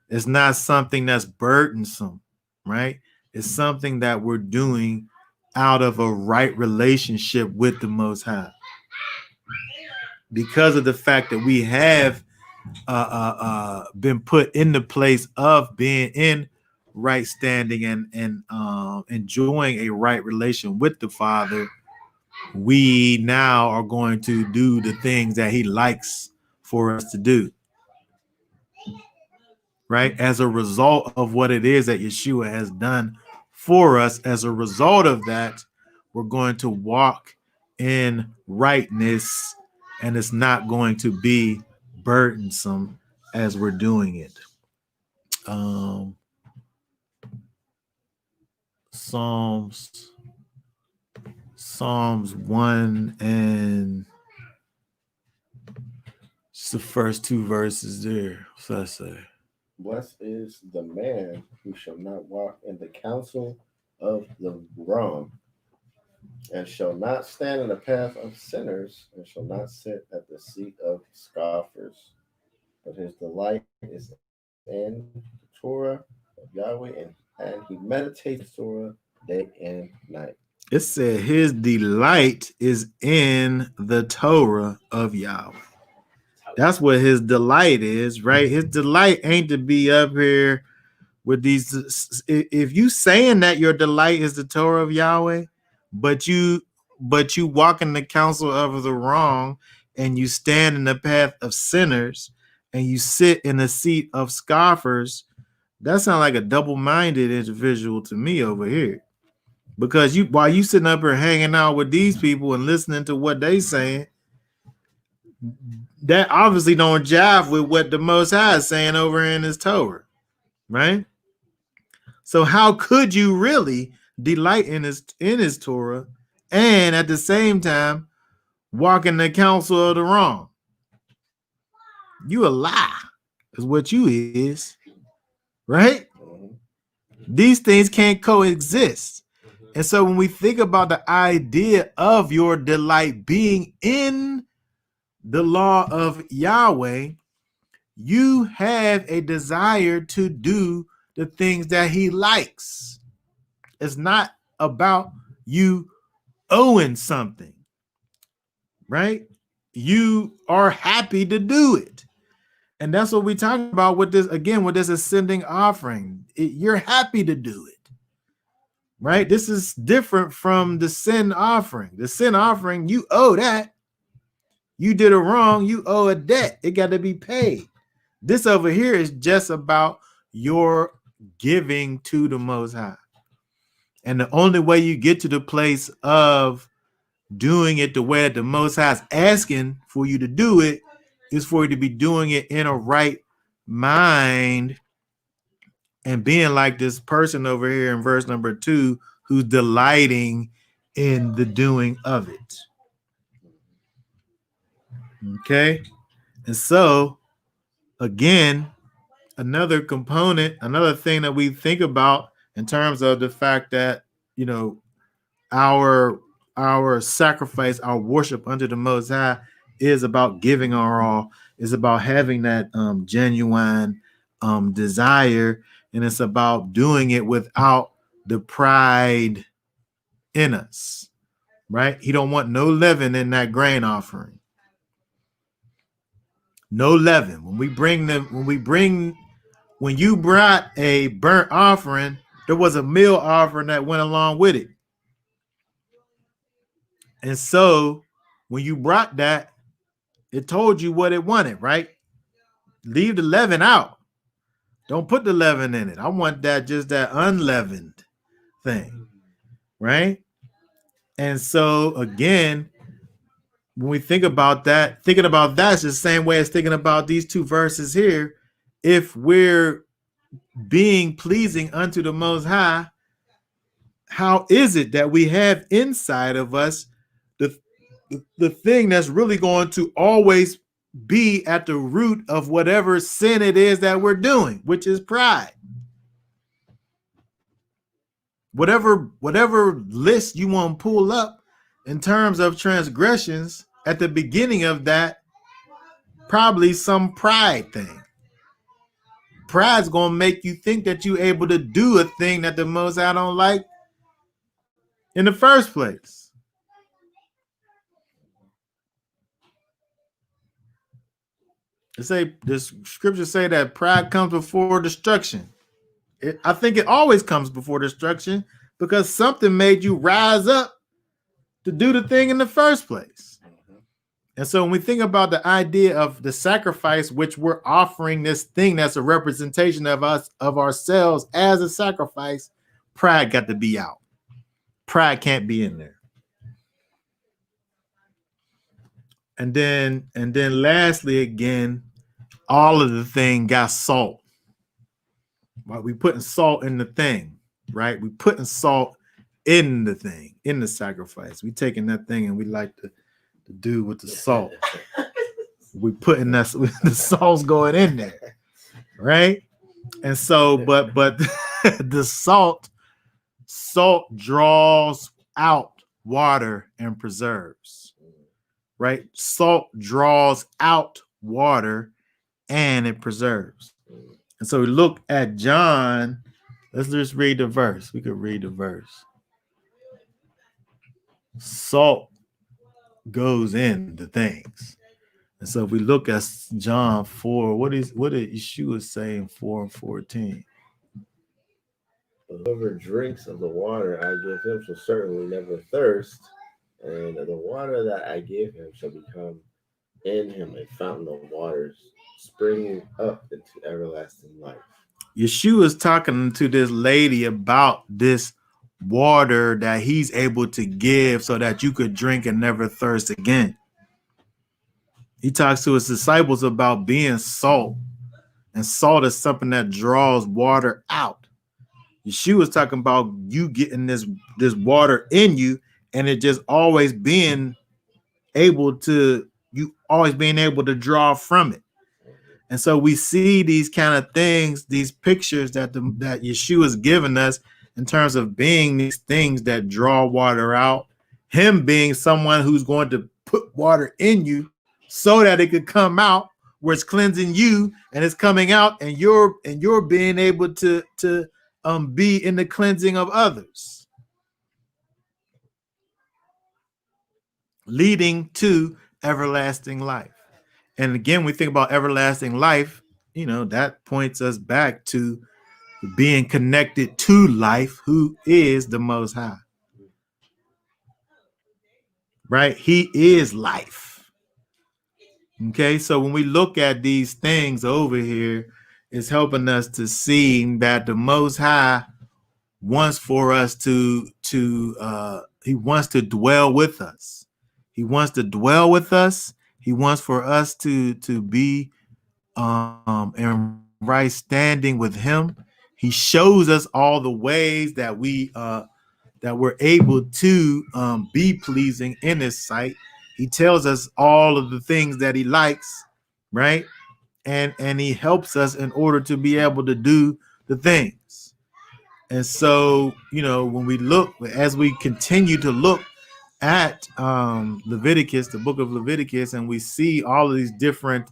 It's not something that's burdensome, right? It's something that we're doing out of a right relationship with the Most High. Because of the fact that we have been put in the place of being in right standing and enjoying a right relation with the Father, we now are going to do the things that he likes for us to do, right? As a result of what it is that Yeshua has done for us, as a result of that, we're going to walk in rightness, and it's not going to be burdensome as we're doing it. Psalms 1 and it's the first two verses there. What's that say? Blessed is the man who shall not walk in the counsel of the wrong, and shall not stand in the path of sinners, and shall not sit at the seat of scoffers. But his delight is in the Torah of Yahweh, and he meditates Torah day and night. It said his delight is in the Torah of Yahweh. That's what his delight is, right? His delight ain't to be up here with these. If you saying that your delight is the Torah of Yahweh, but you walk in the counsel of the wrong, and you stand in the path of sinners, and you sit in the seat of scoffers, that sounds like a double-minded individual to me over here. Because while you sitting up here hanging out with these people and listening to what they saying, that obviously don't jive with what the Most High is saying over in his Torah, right? So how could you really delight in his Torah and at the same time walk in the counsel of the wrong? You a lie is what you is, right? These things can't coexist. And so when we think about the idea of your delight being in the law of Yahweh, you have a desire to do the things that he likes. It's not about you owing something, right? You are happy to do it. And that's what we're talking about with this, again, with this ascending offering. You're happy to do it, right? This is different from the sin offering. The sin offering, you owe that. You did it wrong, you owe a debt. It got to be paid. This over here is just about your giving to the Most High. And the only way you get to the place of doing it the way that the Most High is asking for you to do it is for you to be doing it in a right mind and being like this person over here in verse number 2 who's delighting in the doing of it. Okay. And so, again, another component, another thing that we think about in terms of the fact that, you know, our sacrifice, our worship unto the Most High is about giving our all, is about having that genuine desire, and it's about doing it without the pride in us, right? He don't want no leaven in that grain offering. No leaven. When you brought a burnt offering, there was a meal offering that went along with it. And so when you brought that, it told you what it wanted, right? Leave the leaven out. Don't put the leaven in it. I want just that unleavened thing, right? And so again, when we think about that, thinking about that's the same way as thinking about these two verses here. If we're being pleasing unto the Most High, how is it that we have inside of us the thing that's really going to always be at the root of whatever sin it is that we're doing, which is pride? Whatever list you want to pull up in terms of transgressions, at the beginning of that, probably some pride thing. Pride's gonna make you think that you're able to do a thing that the Most High don't like in the first place. This scripture say that pride comes before destruction. I think it always comes before destruction because something made you rise up to do the thing in the first place. And so when we think about the idea of the sacrifice, which we're offering this thing that's a representation of us, of ourselves as a sacrifice, pride got to be out. Pride can't be in there. And then lastly, again, all of the thing got salt. Right? We putting salt in the thing, right? We putting salt in the thing, in the sacrifice. We taking that thing and we like to do with the salt. We putting that the salt's going in there, right? And so, but the salt draws out water and preserves, right? Salt draws out water and it preserves. And so we look at John. Let's just read the verse. We could read the verse. Salt goes into things. And so if we look at John 4, what did Yeshua say in 4:14? Whoever drinks of the water I give him shall certainly never thirst, and the water that I give him shall become in him a fountain of waters, springing up into everlasting life. Yeshua is talking to this lady about this water that he's able to give so that you could drink and never thirst again. He talks to his disciples about being salt, and salt is something that draws water out. Yeshua was talking about you getting this water in you, and it just always being able to draw from it. And so we see these kind of things, these pictures that Yeshua is giving us in terms of being these things that draw water out, him being someone who's going to put water in you so that it could come out, where it's cleansing you and it's coming out, and you're being able to be in the cleansing of others, leading to everlasting life. And again, we think about everlasting life, that points us back to being connected to life, who is the Most High. Right? He is life. Okay, so when we look at these things over here, it's helping us to see that the Most High wants for us to he wants to dwell with us. He wants to dwell with us. He wants for us to be in right standing with him. He shows us all the ways that we're able to be pleasing in his sight. He tells us all of the things that he likes, right? And he helps us in order to be able to do the things. And so, when we look, as we continue to look at Leviticus, the book of Leviticus, and we see all of these different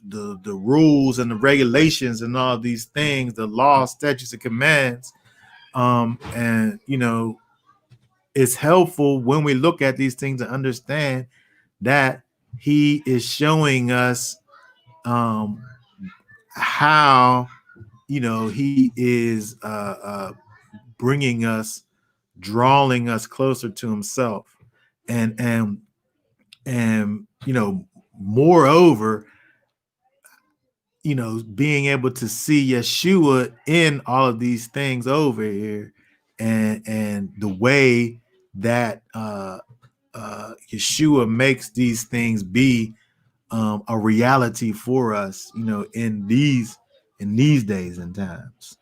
the rules and the regulations and all these things, the laws, statutes, and commands, and it's helpful when we look at these things to understand that he is showing us how, he is bringing us, drawing us closer to himself, and moreover, being able to see Yeshua in all of these things over here, and the way that Yeshua makes these things be a reality for us, in these days and times.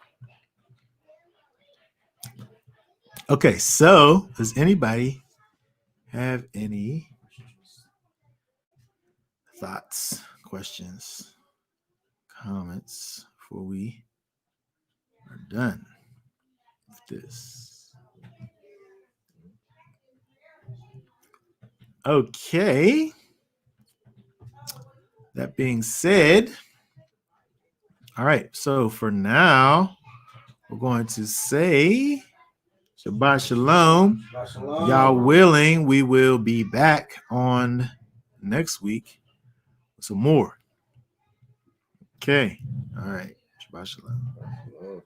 Okay, so does anybody have any thoughts, questions, comments before we are done with this? Okay. That being said, all right. So for now, we're going to say Shabbat Shalom. Y'all willing, we will be back on next week with some more. Okay. All right. Shabbat Shalom.